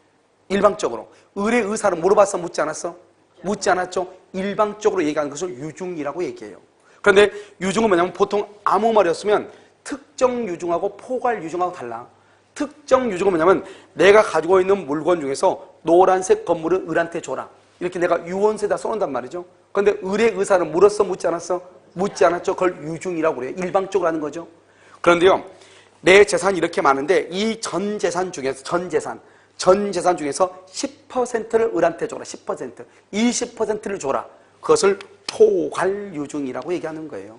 일방적으로. 을의 의사를 물어봤어? 묻지 않았어? 묻지 않았죠. 일방적으로 얘기하는 것을 유증이라고 얘기해요. 그런데 유증은 뭐냐면 보통 아무 말이었으면 특정 유증하고 포괄 유증하고 달라. 특정 유증은 뭐냐면 내가 가지고 있는 물건 중에서 노란색 건물을 을한테 줘라. 이렇게 내가 유언서에다 써놓는단 말이죠. 그런데 을의 의사를 물었어? 묻지 않았어? 묻지 않았죠. 그걸 유증이라고 그래요. 일방적으로 하는 거죠. 그런데요. 내 재산이 이렇게 많은데 이 전 재산 중에서 10%를 을한테 줘라. 10%. 20%를 줘라. 그것을 포괄유증이라고 얘기하는 거예요.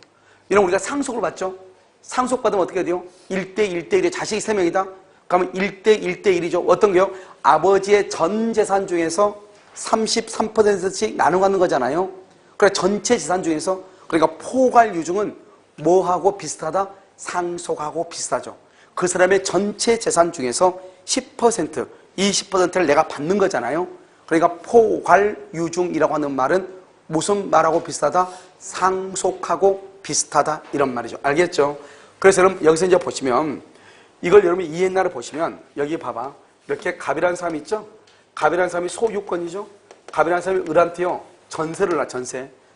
이런 우리가 상속을 받죠. 상속받으면 어떻게 돼요? 1대1대1에 자식이 3명이다? 그러면 1대1대1이죠. 어떤 게요? 아버지의 전 재산 중에서 33%씩 나눠 갖는 거잖아요. 그러니까 전체 재산 중에서, 그러니까 포괄유증은 뭐하고 비슷하다? 상속하고 비슷하죠. 그 사람의 전체 재산 중에서 10%, 20%를 내가 받는 거잖아요. 그러니까 포괄유증이라고 하는 말은 무슨 말하고 비슷하다? 상속하고 비슷하다 이런 말이죠. 알겠죠? 그래서 여러분 여기서 이제 보시면 이걸 여러분이 이 옛날에 보시면 여기 봐봐. 이렇게 갑이라는 사람이 있죠? 갑이라는 사람이 소유권이죠? 갑이라는 사람이 을한테요. 전세를 놔.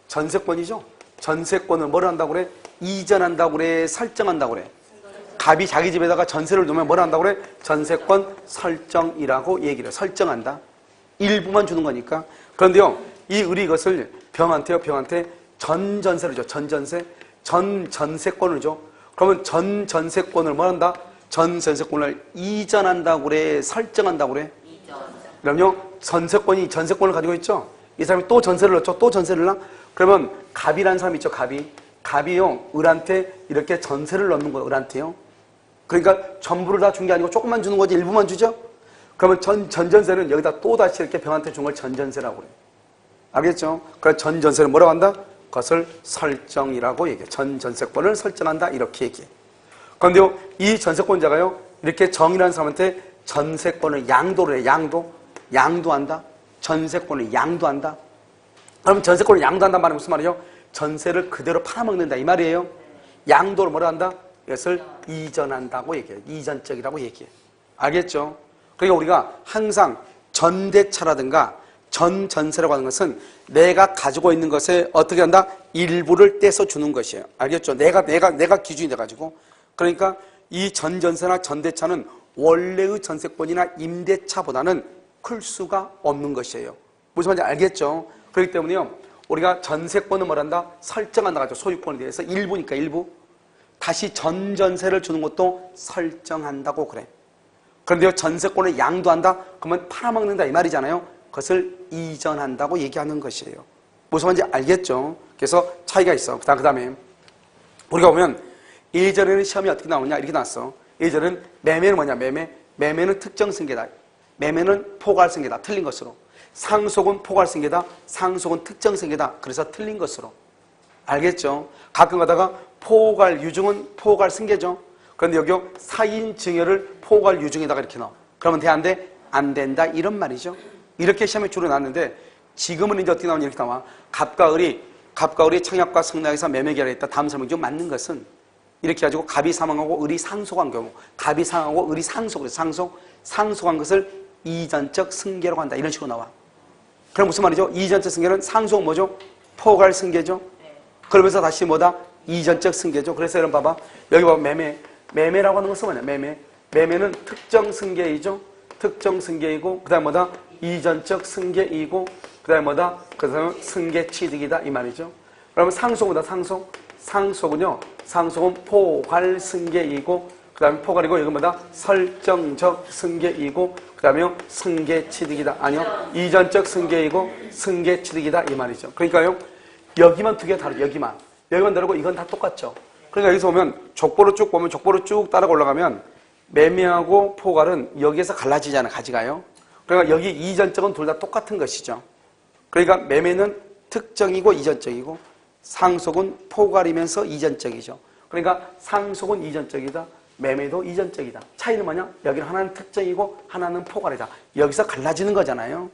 전세권이죠? 전세권을 뭘 한다고 그래? 이전한다고 그래? 설정한다고 그래? 갑이 자기 집에다가 전세를 두면 뭘 한다고 그래? 전세권 설정이라고 얘기를 해. 설정한다. 일부만 주는 거니까. 그런데요. 이 을이 이것을 병한테 전전세를 줘. 전전세권을 줘. 그러면 전전세권을 뭐 한다? 전전세권을 이전한다고 그래? 설정한다고 그래? 그럼요. 전세권을 가지고 있죠? 이 사람이 또 전세를 넣죠? 또 전세를 넣어? 그러면 갑이라는 사람이 있죠? 갑이요. 을한테 이렇게 전세를 넣는 거예요. 을한테요. 그러니까 전부를 다 준 게 아니고 조금만 주는 거지. 일부만 주죠? 그러면 전전세는 여기다 또 다시 이렇게 병한테 준 걸 전전세라고 그래요. 알겠죠? 그래서 전전세를 뭐라고 한다? 그것을 설정이라고 얘기해. 전전세권을 설정한다. 이렇게 얘기해. 그런데요, 이 전세권자가요, 이렇게 정이라는 사람한테 전세권을 양도를 해. 양도한다. 전세권을 양도한다. 그럼 전세권을 양도한다는 말은 무슨 말이에요? 전세를 그대로 팔아먹는다. 이 말이에요. 양도를 뭐라 한다? 이것을 이전한다고 얘기해요. 이전적이라고 얘기해. 알겠죠? 그러니까 우리가 항상 전대차라든가 전전세라고 하는 것은 내가 가지고 있는 것에 어떻게 한다? 일부를 떼서 주는 것이에요. 알겠죠? 내가 기준이 돼가지고. 그러니까 이 전전세나 전대차는 원래의 전세권이나 임대차보다는 클 수가 없는 것이에요. 무슨 말인지 알겠죠? 그렇기 때문에요. 우리가 전세권을 뭐란다? 설정한다 가지고 소유권에 대해서 일부니까 일부. 다시 전전세를 주는 것도 설정한다고 그래. 그런데요, 전세권을 양도한다? 그러면 팔아먹는다 이 말이잖아요. 그것을 이전한다고 얘기하는 것이에요. 무슨 말인지 알겠죠? 그래서 차이가 있어. 그 다음에 우리가 보면 예전에는 시험이 어떻게 나오냐 이렇게 나왔어. 예전에는 매매는 뭐냐? 매매는 특정 승계다. 매매는 포괄 승계다. 틀린 것으로. 상속은 포괄 승계다. 상속은 특정 승계다. 그래서 틀린 것으로. 알겠죠? 가끔 가다가 포괄 유증은 포괄 승계죠. 그런데 여기 사인 증여를 포괄 유증에다가 이렇게 넣어. 그러면 돼? 안 돼? 안 된다. 이런 말이죠. 이렇게 시험에 주로 나왔는데 지금은 이제 어떻게 나오냐 이렇게 나와. 갑과 을이 청약과 승낙에서 매매 결의했다. 다음 설명이 좀 맞는 것은 이렇게 가지고 갑이 사망하고 을이 상속한 경우, 갑이 상하고 을이 상속한 것을 이전적 승계로 한다. 이런 식으로 나와. 그럼 무슨 말이죠? 이전적 승계는 상속 뭐죠? 포괄 승계죠. 그러면서 다시 뭐다? 이전적 승계죠. 그래서 여러분 봐봐. 여기 봐봐. 매매라고 하는 것은 뭐냐? 매매는 특정 승계이죠. 특정 승계이고 그 다음에 뭐다? 이전적 승계이고 그 다음에 뭐다? 그 다음에 승계 취득이다 이 말이죠. 그러면 상속보다 상속은 포괄 승계이고 그 다음에 포괄이고 이건 뭐다? 설정적 승계이고 그 다음에 승계 취득이다. 아니요. 이전적 승계이고 승계 취득이다 이 말이죠. 그러니까요. 여기만 두 개 다르죠. 여기만 다르고 이건 다 똑같죠. 그러니까 여기서 보면 족보로 쭉 따라 올라가면 매매하고 포괄은 여기에서 갈라지잖아요. 가지가요. 그러니까 여기 이전적은 둘 다 똑같은 것이죠. 그러니까 매매는 특정이고 이전적이고 상속은 포괄이면서 이전적이죠. 그러니까 상속은 이전적이다. 매매도 이전적이다. 차이는 뭐냐? 여기는 하나는 특정이고 하나는 포괄이다. 여기서 갈라지는 거잖아요.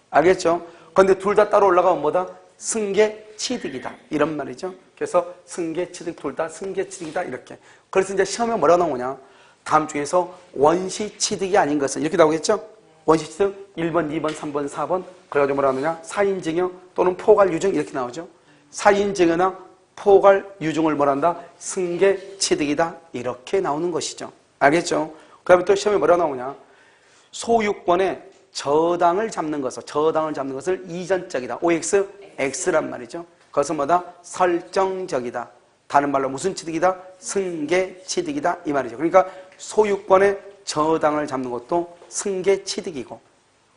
알겠죠? 그런데 둘 다 따로 올라가면 뭐다? 승계 취득이다. 이런 말이죠. 그래서 승계 취득 둘 다 승계 취득이다. 이렇게. 그래서 이제 시험에 뭐라고 나오냐? 다음 중에서 원시 취득이 아닌 것은 이렇게 나오겠죠? 원시 취득 1번, 2번, 3번, 4번. 그래가지고 뭐라 하느냐? 사인증여 또는 포괄 유증 이렇게 나오죠. 사인증여나 포괄 유증을 뭐라 한다? 승계 취득이다. 이렇게 나오는 것이죠. 알겠죠? 그 다음에 또 시험에 뭐라 나오냐? 소유권의 저당을 잡는 것을 이전적이다. OX, X란 말이죠. 그것은 뭐다? 설정적이다. 다른 말로 무슨 취득이다? 승계 취득이다. 이 말이죠. 그러니까 소유권의 저당을 잡는 것도 승계 취득이고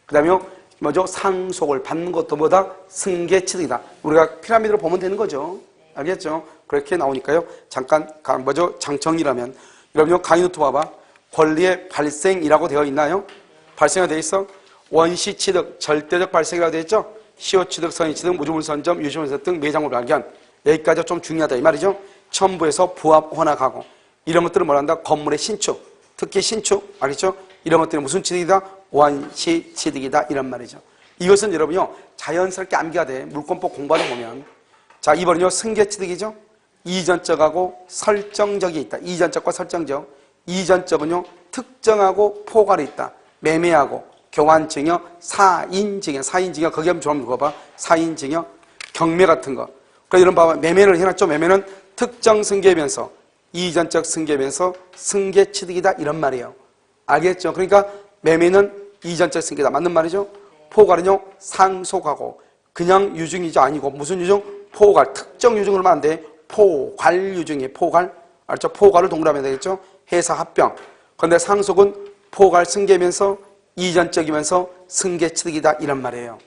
그 다음에 뭐죠? 상속을 받는 것도 뭐다? 승계 취득이다. 우리가 피라미드로 보면 되는 거죠. 알겠죠? 그렇게 나오니까요. 잠깐 정리라면 여러분 강의 노트 봐봐. 권리의 발생이라고 되어 있나요? 발생이 되어 있어? 원시 취득, 절대적 발생이라고 되어 있죠? 시효 취득, 선의 취득, 무주물 선점, 유실물세 등 매장물 발견. 여기까지가 좀 중요하다 이 말이죠. 첨부해서 부합, 혼합하고 이런 것들을 뭐라 한다? 건물의 신축, 특히 신축, 알겠죠? 이런 것들이 무슨 취득이다? 원시 취득이다 이런 말이죠. 이것은 여러분요 자연스럽게 암기가 돼. 물권법 공부하다 보면 자 이번은요 승계 취득이죠. 이전적하고 설정적이 있다. 이전적과 설정적. 이전적은요 특정하고 포괄이 있다. 매매하고 교환증여, 사인증여 거기 한번 좀 읽어봐. 사인증여, 경매 같은 거. 그러니까 이런 봐봐. 매매를 해놨죠. 매매는 특정 승계면서 이전적 승계면서 승계 취득이다 이런 말이에요. 알겠죠? 그러니까 매매는 이전적 승계다. 맞는 말이죠? 포괄은요 상속하고 그냥 유증이죠. 아니고 무슨 유증? 포괄. 특정 유증을 하면 안 돼. 포괄 유증이에요. 포괄. 알죠? 포괄을 동그라미 되겠죠? 해서 합병. 그런데 상속은 포괄 승계면서 이전적이면서 승계 취득이다 이런 말이에요.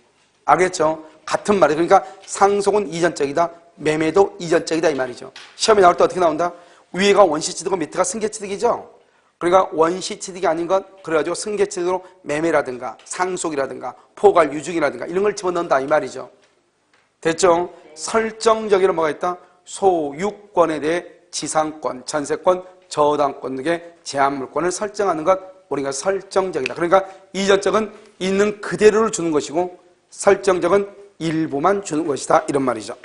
알겠죠? 같은 말이에요. 그러니까 상속은 이전적이다. 매매도 이전적이다 이 말이죠. 시험에 나올 때 어떻게 나온다? 위에가 원시 취득이고 밑에가 승계 취득이죠. 그러니까 원시 취득이 아닌 것 그래가지고 승계 취득으로 매매라든가 상속이라든가 포괄 유증이라든가 이런 걸 집어넣는다 이 말이죠. 됐죠? 설정적이란 뭐가 있다? 소유권에 대해 지상권, 전세권, 저당권 등의 제한물권을 설정하는 것 우리가 설정적이다. 그러니까 이전적은 있는 그대로를 주는 것이고 설정적은 일부만 주는 것이다. 이런 말이죠.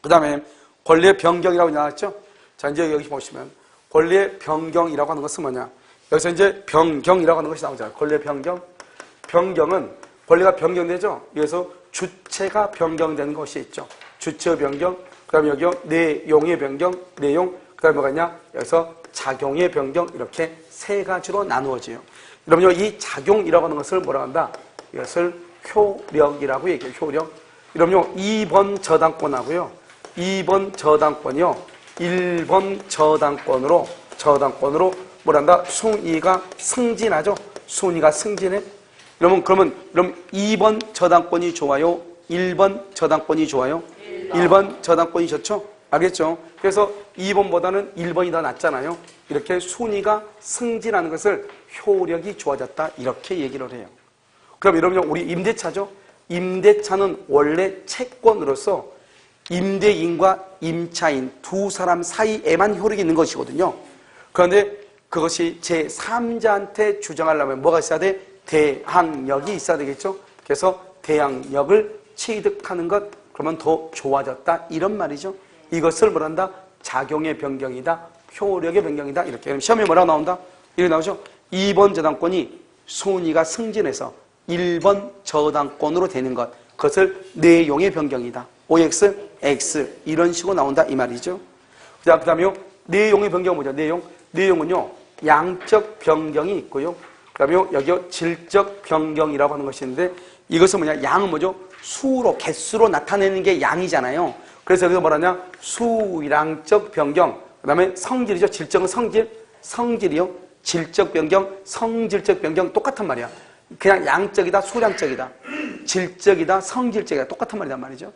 그 다음에 권리의 변경이라고 나왔죠? 자, 이제 여기 보시면 권리의 변경이라고 하는 것은 뭐냐? 여기서 이제 변경이라고 하는 것이 나오잖아요. 권리의 변경. 변경은 권리가 변경되죠? 여기서 주체가 변경되는 것이 있죠. 주체 변경. 그 다음에 여기요. 내용의 변경. 내용. 그 다음에 뭐가 있냐? 여기서 작용의 변경. 이렇게 세 가지로 나누어져요. 여러분요, 이 작용이라고 하는 것을 뭐라고 한다? 이것을 효력이라고 얘기해요. 효력. 여러분요, 2번 저당권하고요. 2번 저당권이요. 1번 저당권으로 뭐란다? 순위가 승진하죠. 순위가 승진해. 그러면 2번 저당권이 좋아요? 1번 저당권이 좋아요? 1번 저당권이 좋죠? 알겠죠? 그래서 2번보다는 1번이 더 낫잖아요. 이렇게 순위가 승진하는 것을 효력이 좋아졌다. 이렇게 얘기를 해요. 그럼 여러분, 우리 임대차죠? 임대차는 원래 채권으로서 임대인과 임차인 두 사람 사이에만 효력이 있는 것이거든요. 그런데 그것이 제3자한테 주장하려면 뭐가 있어야 돼? 대항력이 있어야 되겠죠? 그래서 대항력을 취득하는 것, 그러면 더 좋아졌다. 이런 말이죠. 이것을 뭐란다? 작용의 변경이다. 효력의 변경이다. 이렇게. 그럼 시험에 뭐라고 나온다? 이렇게 나오죠? 2번 저당권이 순위가 승진해서 1번 저당권으로 되는 것. 그것을 내용의 변경이다. OX, X. 이런 식으로 나온다. 이 말이죠. 자, 그 다음에요. 내용의 변경은 뭐죠? 내용은요. 양적 변경이 있고요. 그 다음에 여기요. 질적 변경이라고 하는 것이 있는데 이것은 뭐냐? 양은 뭐죠? 수로, 개수로 나타내는 게 양이잖아요. 그래서 여기서 뭐라냐? 수량적 변경. 그 다음에 성질이죠. 질적은 성질. 성질이요. 질적 변경, 성질적 변경 똑같단 말이야. 그냥 양적이다, 수량적이다. 질적이다, 성질적이다. 똑같은 말이란 말이죠.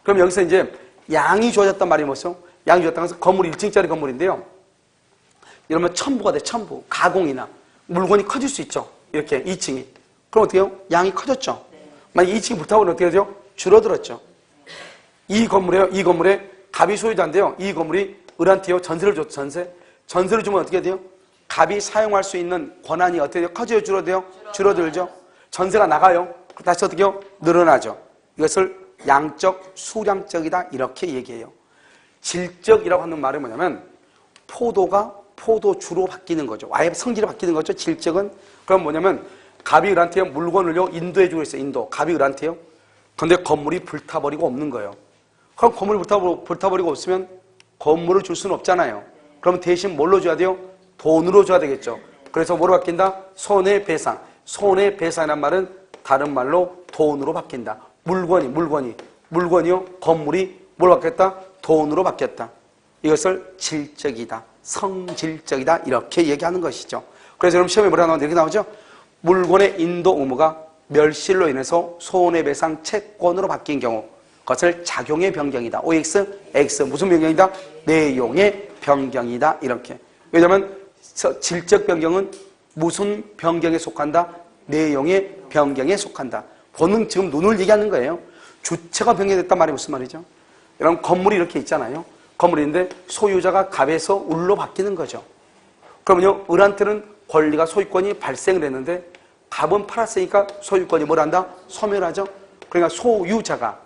그럼 여기서 이제 양이 좋아졌단 말이 뭐죠? 양이 좋아졌다는 것은 건물이 1층짜리 건물인데요. 이러면 첨부가 돼, 첨부. 가공이나 물건이 커질 수 있죠. 이렇게 2층이. 그럼 어떻게 해요? 양이 커졌죠. 만약 2층이 불타버리면 어떻게 되죠? 줄어들었죠. 이 건물에 갑이 소유자인데요. 이 건물이 을한테요. 전세를 줬죠. 전세를 주면 어떻게 돼요? 갑이 사용할 수 있는 권한이 어떻게 돼요? 커져요? 줄어들어요? 줄어들죠. 전세가 나가요. 다시 어떻게 해요? 늘어나죠. 이것을 양적, 수량적이다. 이렇게 얘기해요. 질적이라고 하는 말은 뭐냐면 포도가 포도주로 바뀌는 거죠. 아예 성질이 바뀌는 거죠. 질적은. 그럼 뭐냐면 갑이 을한테요. 물건을요. 인도해주고 있어요. 인도. 갑이 을한테요. 근데 건물이 불타버리고 없는 거예요. 그럼 건물이 불타버리고 없으면 건물을 줄 수는 없잖아요. 그럼 대신 뭘로 줘야 돼요? 돈으로 줘야 되겠죠. 그래서 뭐로 바뀐다? 손해배상. 손해배상이란 말은 다른 말로 돈으로 바뀐다. 물건이요. 건물이 뭘 바뀌었다? 돈으로 바뀌었다. 이것을 질적이다. 성질적이다. 이렇게 얘기하는 것이죠. 그래서 여러분 시험에 뭐라고 나오는데 이렇게 나오죠? 물건의 인도 의무가 멸실로 인해서 손해배상 채권으로 바뀐 경우 그것을 작용의 변경이다. OX, X. 무슨 변경이다? 내용의 변경이다. 이렇게. 왜냐하면 질적 변경은 무슨 변경에 속한다? 내용의 변경에 속한다. 본능 지금 눈을 얘기하는 거예요. 주체가 변경됐단 말이 무슨 말이죠? 여러분 건물이 이렇게 있잖아요. 건물인데 소유자가 갑에서 을로 바뀌는 거죠. 그러면요. 을한테는 권리가 소유권이 발생을 했는데 갑은 팔았으니까 소유권이 뭘 한다? 소멸하죠. 그러니까 소유자가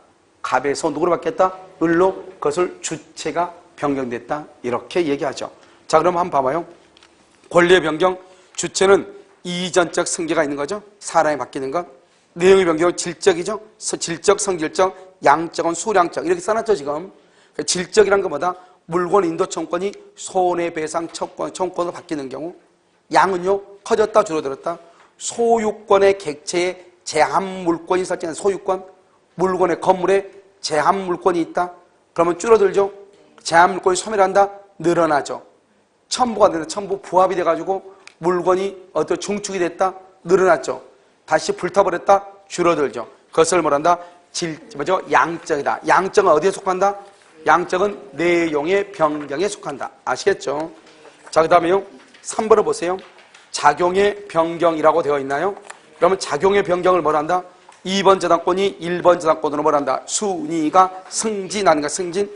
갑에서 누구로 바뀌었다? 을로. 그것을 주체가 변경됐다. 이렇게 얘기하죠. 자, 그럼 한번 봐봐요. 권리의 변경, 주체는 이전적 승계가 있는 거죠. 사람이 바뀌는 것. 내용의 변경은 질적이죠. 질적, 성질적, 양적은 수량적. 이렇게 써놨죠, 지금. 질적이란 것보다 물건 인도 청권이 손해배상 청권으로 바뀌는 경우. 양은요, 커졌다, 줄어들었다. 소유권의 객체에 제한 물권이 설정된 소유권. 물건의 건물에 제한 물권이 있다. 그러면 줄어들죠. 제한 물권이 소멸한다. 늘어나죠. 첨부가 되는 첨부 부합이 돼가지고 물건이 어떤 중축이 됐다. 늘어났죠. 다시 불타버렸다. 줄어들죠. 그것을 뭐란다? 양적이다. 양적은 어디에 속한다? 양적은 내용의 변경에 속한다. 아시겠죠? 자, 그 다음에요. 3번을 보세요. 작용의 변경이라고 되어 있나요? 그러면 작용의 변경을 뭐란다? 2번 저당권이 1번 저당권으로 뭐란다? 순위가 승진하는 것, 승진.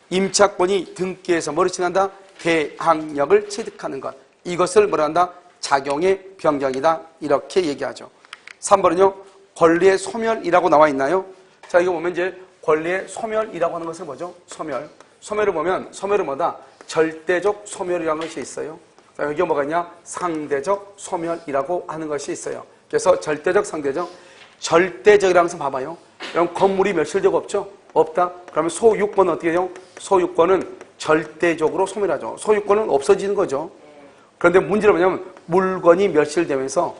임차권이 등기에서 뭐를 취한다? 대항력을 취득하는 것. 이것을 뭐란다? 작용의 변경이다. 이렇게 얘기하죠. 3번은요. 권리의 소멸이라고 나와 있나요? 자, 이거 보면 이제 권리의 소멸이라고 하는 것을 뭐죠? 소멸. 소멸을 보면 소멸은 뭐다? 절대적 소멸이라는 것이 있어요. 자, 여기 뭐가 있냐? 상대적 소멸이라고 하는 것이 있어요. 그래서 절대적, 상대적. 절대적이라는 것을 봐봐요. 그럼 건물이 멸실되고 없죠? 없다. 그러면 소유권은 어떻게 해요? 소유권은 절대적으로 소멸하죠. 소유권은 없어지는 거죠. 그런데 문제는 뭐냐면 물건이 멸실되면서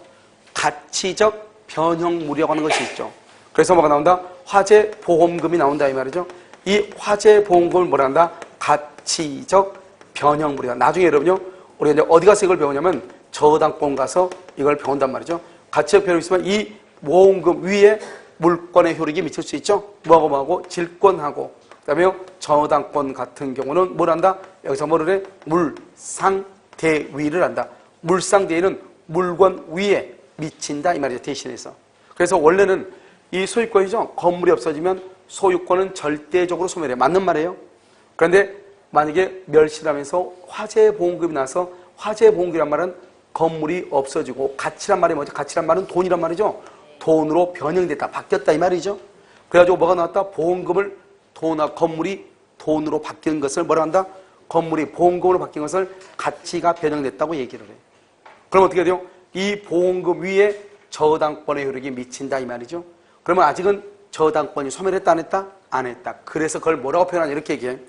가치적 변형물이라고 하는 것이 있죠. 그래서 뭐가 나온다? 화재보험금이 나온다 이 말이죠. 이 화재보험금을 뭐라 한다? 가치적 변형물이다. 나중에 여러분요, 우리가 이제 어디 가서 이걸 배우냐면 저당권 가서 이걸 배운단 말이죠. 가치적 변형이 있으면 이 보험금 위에 물권의 효력이 미칠 수 있죠. 뭐하고 질권하고. 그다음에 저당권 같은 경우는 뭘 한다? 여기서 뭐를 해? 물상대위를 한다. 물상대위는 물권 위에 미친다 이 말이죠. 대신해서. 그래서 원래는 이 소유권이죠. 건물이 없어지면 소유권은 절대적으로 소멸해. 맞는 말이에요. 그런데 만약에 멸실하면서 화재보험금이 나서 화재보험금이란 말은 건물이 없어지고 가치란 말이 뭐죠? 가치란 말은 돈이란 말이죠. 돈으로 변형됐다. 바뀌었다 이 말이죠. 그래가지고 뭐가 나왔다? 보험금을 건물이 돈으로 바뀐 것을 뭐라 한다? 건물이 보험금으로 바뀐 것을 가치가 변형됐다고 얘기를 해요. 그럼 어떻게 돼요? 이 보험금 위에 저당권의 효력이 미친다 이 말이죠. 그러면 아직은 저당권이 소멸했다 안 했다? 안 했다. 그래서 그걸 뭐라고 표현하냐 이렇게 얘기해.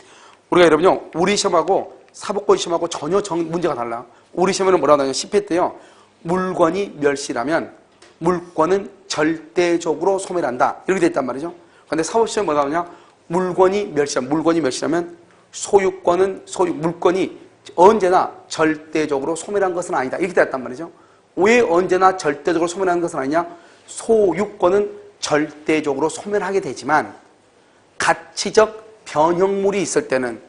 우리가 여러분요, 우리 시험하고 사법고시 시험하고 전혀 문제가 달라. 우리 시험에는 뭐라고 하냐면 10회 때요. 물권이 멸실하면 물권은 절대적으로 소멸한다. 이렇게 돼 있단 말이죠. 그런데 사법시험에 뭐라고 하냐? 물권이 멸실하면 물권이 언제나 절대적으로 소멸한 것은 아니다. 이렇게 되었단 말이죠. 왜 언제나 절대적으로 소멸하는 것은 아니냐? 소유권은 절대적으로 소멸하게 되지만 가치적 변형물이 있을 때는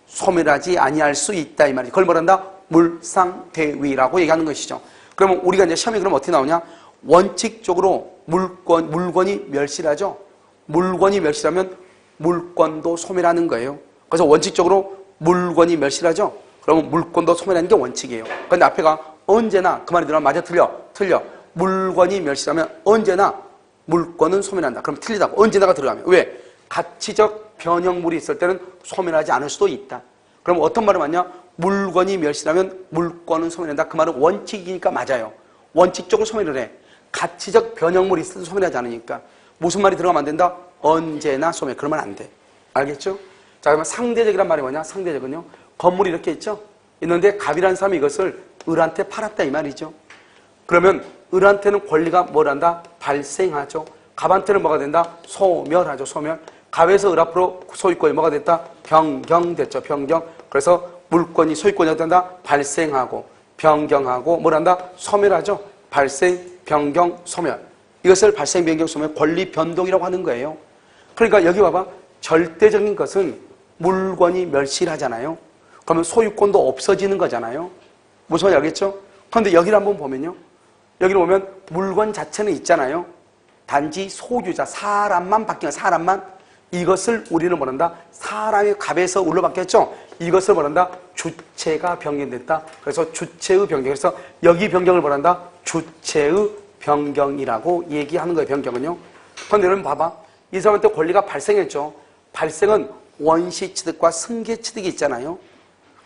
소멸하지 아니할 수 있다 이 말이죠. 그걸 뭐란다? 물상대위라고 얘기하는 것이죠. 그러면 우리가 이제 시험이 그럼 어떻게 나오냐? 원칙적으로 물권이 멸실하죠. 물권이 멸실하면 물권도 소멸하는 거예요. 그래서 원칙적으로 물권이 멸실하죠. 그러면 물권도 소멸하는 게 원칙이에요. 그런데 앞에가 언제나 그 말이 들어가면 맞아 틀려. 물권이 멸실하면 언제나 물권은 소멸한다. 그럼 틀리다고. 언제나가 들어가면. 왜? 가치적 변형물이 있을 때는 소멸하지 않을 수도 있다. 그럼 어떤 말을 맞냐? 물권이 멸실하면 물권은 소멸한다. 그 말은 원칙이니까 맞아요. 원칙적으로 소멸을 해. 가치적 변형물이 있어도 소멸하지 않으니까. 무슨 말이 들어가면 안 된다? 언제나 소멸. 그러면 안 돼. 알겠죠? 자, 그러면 상대적이란 말이 뭐냐? 상대적은요. 건물이 이렇게 있죠? 있는데 갑이라는 사람이 이것을 을한테 팔았다 이 말이죠. 그러면 을한테는 권리가 뭘 한다? 발생하죠. 갑한테는 뭐가 된다? 소멸하죠. 소멸. 갑에서 을 앞으로 소유권이 뭐가 됐다? 변경됐죠. 변경. 그래서 물권이 소유권이 어떻게 된다? 발생하고 변경하고 뭘 한다? 소멸하죠. 발생, 변경, 소멸. 이것을 발생, 변경, 소멸, 권리 변동이라고 하는 거예요. 그러니까 여기 봐봐. 절대적인 것은 물권이 멸실하잖아요. 그러면 소유권도 없어지는 거잖아요. 무슨 말인지 알겠죠? 그런데 여기를 한번 보면요. 여기를 보면 물건 자체는 있잖아요. 단지 소유자, 사람만 바뀌는 사람만. 이것을 우리는 뭐란다? 사람의 갑에서 을로 바뀌었죠? 이것을 뭐란다? 주체가 변경됐다. 그래서 주체의 변경. 그래서 여기 변경을 뭐란다? 주체의 변경이라고 얘기하는 거예요. 변경은요. 그런데 여러분 봐봐. 이 사람한테 권리가 발생했죠. 발생은 원시 취득과 승계 취득이 있잖아요.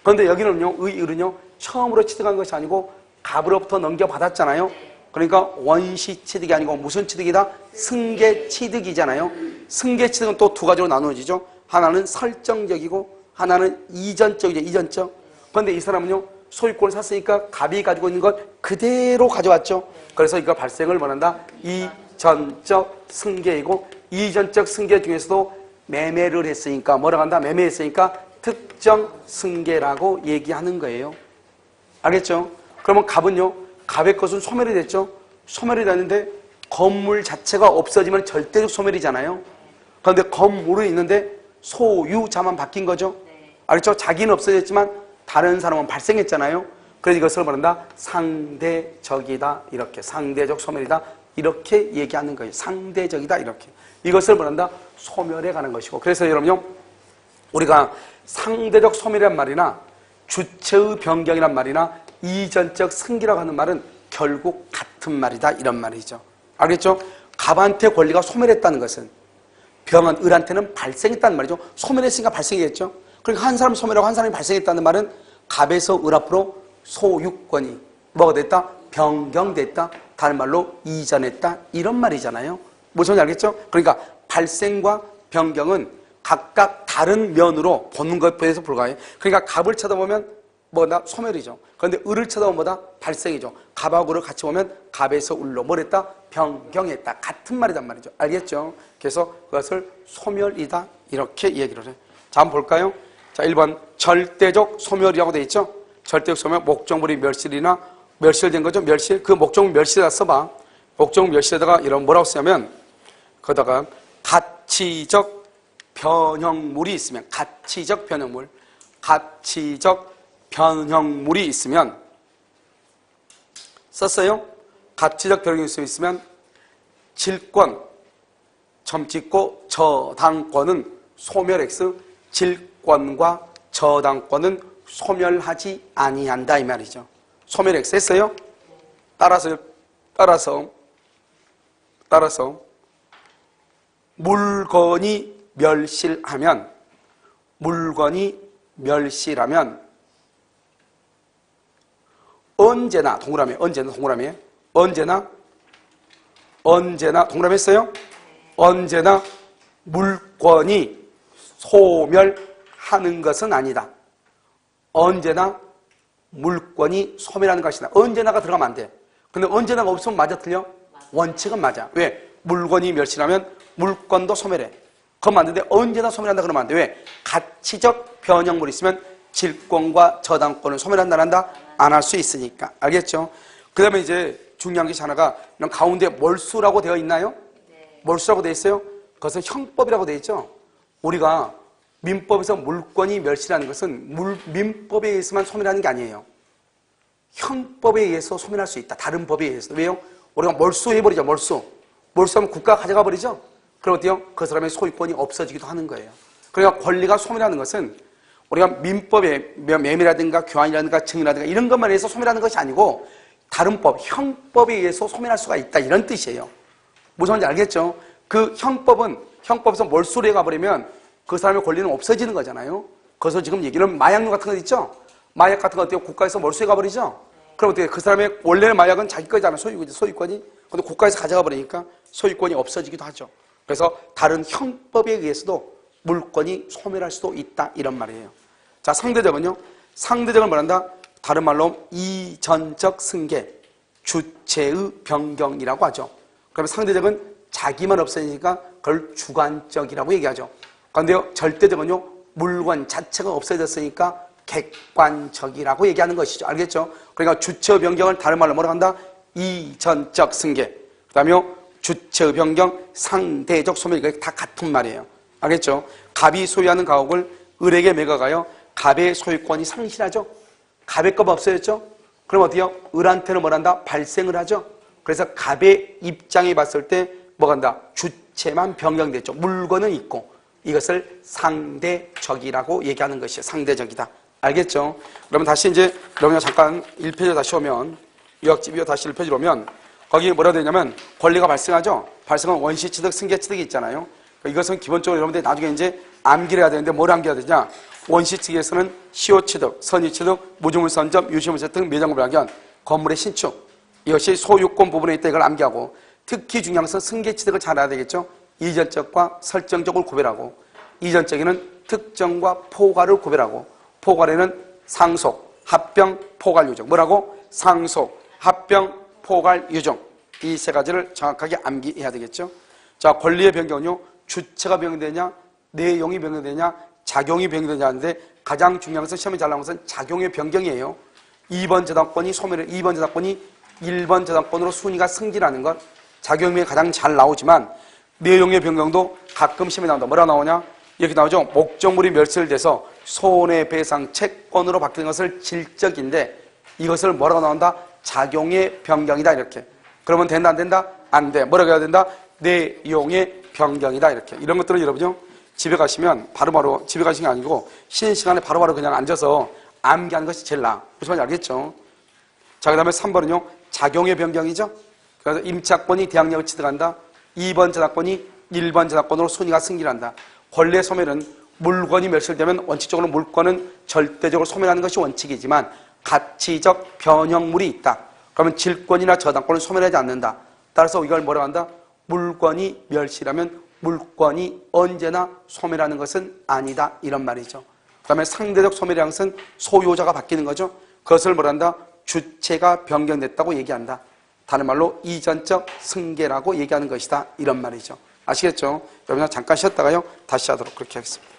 그런데 여기는요, 을은요, 처음으로 취득한 것이 아니고 갑으로부터 넘겨받았잖아요. 그러니까 원시 취득이 아니고 무슨 취득이다? 승계 취득이잖아요. 승계 취득은 또 두 가지로 나누어지죠. 하나는 설정적이고 하나는 이전적이죠. 이전적. 그런데 이 사람은요, 소유권을 샀으니까 갑이 가지고 있는 걸 그대로 가져왔죠. 그래서 이거 발생을 뭐란다? 이전적 승계이고 이전적 승계 중에서도 매매를 했으니까 뭐라고 한다? 매매했으니까 특정 승계라고 얘기하는 거예요. 알겠죠? 그러면 갑은요, 갑의 것은 소멸이 됐죠? 소멸이 됐는데 건물 자체가 없어지면 절대적 소멸이잖아요. 그런데 건물은 있는데 소유자만 바뀐 거죠? 알겠죠? 자기는 없어졌지만 다른 사람은 발생했잖아요. 그래서 이것을 말한다? 상대적이다. 이렇게. 상대적 소멸이다. 이렇게 얘기하는 거예요. 상대적이다. 이렇게. 이것을 말한다? 소멸해 가는 것이고. 그래서 여러분요, 우리가 상대적 소멸이란 말이나 주체의 변경이란 말이나 이전적 승기라고 하는 말은 결국 같은 말이다. 이런 말이죠. 알겠죠? 갑한테 권리가 소멸했다는 것은 을한테는 발생했다는 말이죠. 소멸했으니까 발생했죠. 그러니까 한 사람이 소멸하고 한 사람이 발생했다는 말은 갑에서 을 앞으로 소유권이 뭐가 됐다? 변경됐다. 다른 말로 이전했다. 이런 말이잖아요. 무슨 말인지 알겠죠? 그러니까 발생과 변경은 각각 다른 면으로 보는 것에 대해서 불과해요. 그러니까 갑을 쳐다보면 뭐다? 소멸이죠. 그런데 을을 쳐다보면 뭐다? 발생이죠. 갑하고 을을 같이 보면 갑에서 을로 뭘 했다? 변경했다. 같은 말이란 말이죠. 알겠죠? 그래서 그것을 소멸이다. 이렇게 얘기를 해요. 자, 한번 볼까요? 자, 1번 절대적 소멸이라고 돼 있죠. 절대적 소멸, 목적물이 멸실이나 멸실된 거죠. 멸실. 그 목적물 멸실에다 써봐. 목적물 멸실에다가 이런 뭐라고 쓰냐면 거기다가 가치적 변형물이 있으면 가치적 변형물, 가치적 변형물이 있으면 썼어요. 가치적 변형물이 있으면 질권, 점 찍고 저당권은 소멸 X, 질권과 저당권은 소멸하지 아니한다 이 말이죠. 소멸 X 했어요? 따라서 물건이 멸실하면 언제나 동그라미 동그라미 했어요? 언제나 물건이 소멸하는 것은 아니다. 언제나 물건이 소멸하는 것이다. 언제나가 들어가면 안 돼. 근데 언제나가 없으면 맞아 틀려? 원칙은 맞아. 왜? 물건이 멸실하면 물건도 소멸해. 그건 맞는데 언제나 소멸한다 그러면 안 돼. 왜? 가치적 변형물이 있으면 질권과 저당권을 소멸한다 한다? 안 할 수 있으니까. 알겠죠? 그 다음에 이제 중요한 게 하나가 이런 가운데 몰수라고 되어 있나요? 네. 몰수라고 되어 있어요? 그것은 형법이라고 되어 있죠? 우리가 민법에서 물건이 멸실하는 것은 민법에 의해서만 소멸하는 게 아니에요. 형법에 의해서 소멸할 수 있다. 다른 법에 의해서. 왜요? 우리가 몰수해버리죠. 몰수하면 국가가 가져가 버리죠. 그럼 어때요? 그 사람의 소유권이 없어지기도 하는 거예요. 그러니까 권리가 소멸하는 것은 우리가 민법의 매매라든가 교환이라든가 증여라든가 이런 것만 해서 소멸하는 것이 아니고 다른 법, 형법에 의해서 소멸할 수가 있다. 이런 뜻이에요. 무슨 말인지 알겠죠? 그 형법에서 몰수를 해가버리면 그 사람의 권리는 없어지는 거잖아요. 그래서 지금 얘기는 마약류 같은 거 있죠? 마약 같은 거 어때요? 국가에서 몰수해 가버리죠? 그럼 어떻게 그 사람의 원래는 마약은 자기 거잖아요. 소유권이. 근데 국가에서 가져가 버리니까 소유권이 없어지기도 하죠. 그래서 다른 형법에 의해서도 물건이 소멸할 수도 있다. 이런 말이에요. 자, 상대적은요? 상대적은 뭐란다? 다른 말로 이전적 승계, 주체의 변경이라고 하죠. 그러면 상대적은 자기만 없어지니까 그걸 주관적이라고 얘기하죠. 그런데요, 절대적은요, 물건 자체가 없어졌으니까 객관적이라고 얘기하는 것이죠. 알겠죠? 그러니까 주체의 변경을 다른 말로 뭐라고 한다? 이전적 승계. 그 다음에 주체의 변경, 상대적 소멸. 이거 다 같은 말이에요. 알겠죠? 갑이 소유하는 가옥을 을에게 매각하여 갑의 소유권이 상실하죠? 갑의 것 없어졌죠? 그럼 어때요? 을한테는 뭐란다? 발생을 하죠? 그래서 갑의 입장에 봤을 때 뭐가 한다? 주체만 변경됐죠. 물건은 있고. 이것을 상대적이라고 얘기하는 것이에요. 상대적이다. 알겠죠? 그러면 다시 이제 여러분 잠깐 1페이지 다시 오면 유학집이요 다시 1페이지로 오면 거기에 뭐라 되냐면 권리가 발생하죠? 발생한 원시취득, 승계취득이 있잖아요. 이것은 기본적으로 여러분들이 나중에 이제 암기를 해야 되는데 뭘 암기해야 되냐? 원시취득에서는 시효취득, 선의취득, 무주물선점, 유실물세 등 매장물 발견, 건물의 신축 이것이 소유권 부분에 있다 이걸 암기하고 특히 중요한 것은 승계취득을 잘 알아야 되겠죠? 이전적과 설정적을 구별하고 이전적에는 특정과 포괄을 구별하고 포괄에는 상속, 합병, 포괄, 유정. 뭐라고? 상속, 합병, 포괄, 유정. 이 세 가지를 정확하게 암기해야 되겠죠? 자, 권리의 변경은요. 주체가 변경되냐, 내용이 변경되냐, 작용이 변경되냐 하는데 가장 중요한 것은 시험에 잘 나온 것은 작용의 변경이에요. 2번 저당권이 소멸을 2번 저당권이 1번 저당권으로 순위가 승진하는 것 작용이 가장 잘 나오지만 내용의 변경도 가끔 시험에 나온다. 뭐라 나오냐? 이렇게 나오죠. 목적물이 멸실돼서 손해배상 채권으로 바뀌는 것을 질적인데 이것을 뭐라고 나온다? 작용의 변경이다 이렇게. 그러면 된다 안 된다? 안 돼. 뭐라고 해야 된다? 내용의 변경이다 이렇게. 이런 것들은 여러분요 집에 가시면 바로바로 집에 가시는 게 아니고 쉬는 시간에 바로바로 그냥 앉아서 암기하는 것이 제일 나아. 무슨 말인지 알겠죠? 자, 그 다음에 3번은요 작용의 변경이죠. 그래서 임차권이 대항력을 취득한다. 2번 저당권이 1번 저당권으로 순위가 승진한다. 권리의 소멸은 물건이 멸실되면 원칙적으로 물건은 절대적으로 소멸하는 것이 원칙이지만 가치적 변형물이 있다. 그러면 질권이나 저당권을 소멸하지 않는다. 따라서 이걸 뭐라고 한다? 물건이 멸실하면 물건이 언제나 소멸하는 것은 아니다. 이런 말이죠. 그 다음에 상대적 소멸이라는 것은 소유자가 바뀌는 거죠. 그것을 뭐라 한다? 주체가 변경됐다고 얘기한다. 다른 말로 이전적 승계라고 얘기하는 것이다. 이런 말이죠. 아시겠죠? 여러분 잠깐 쉬었다가요. 다시 하도록 그렇게 하겠습니다.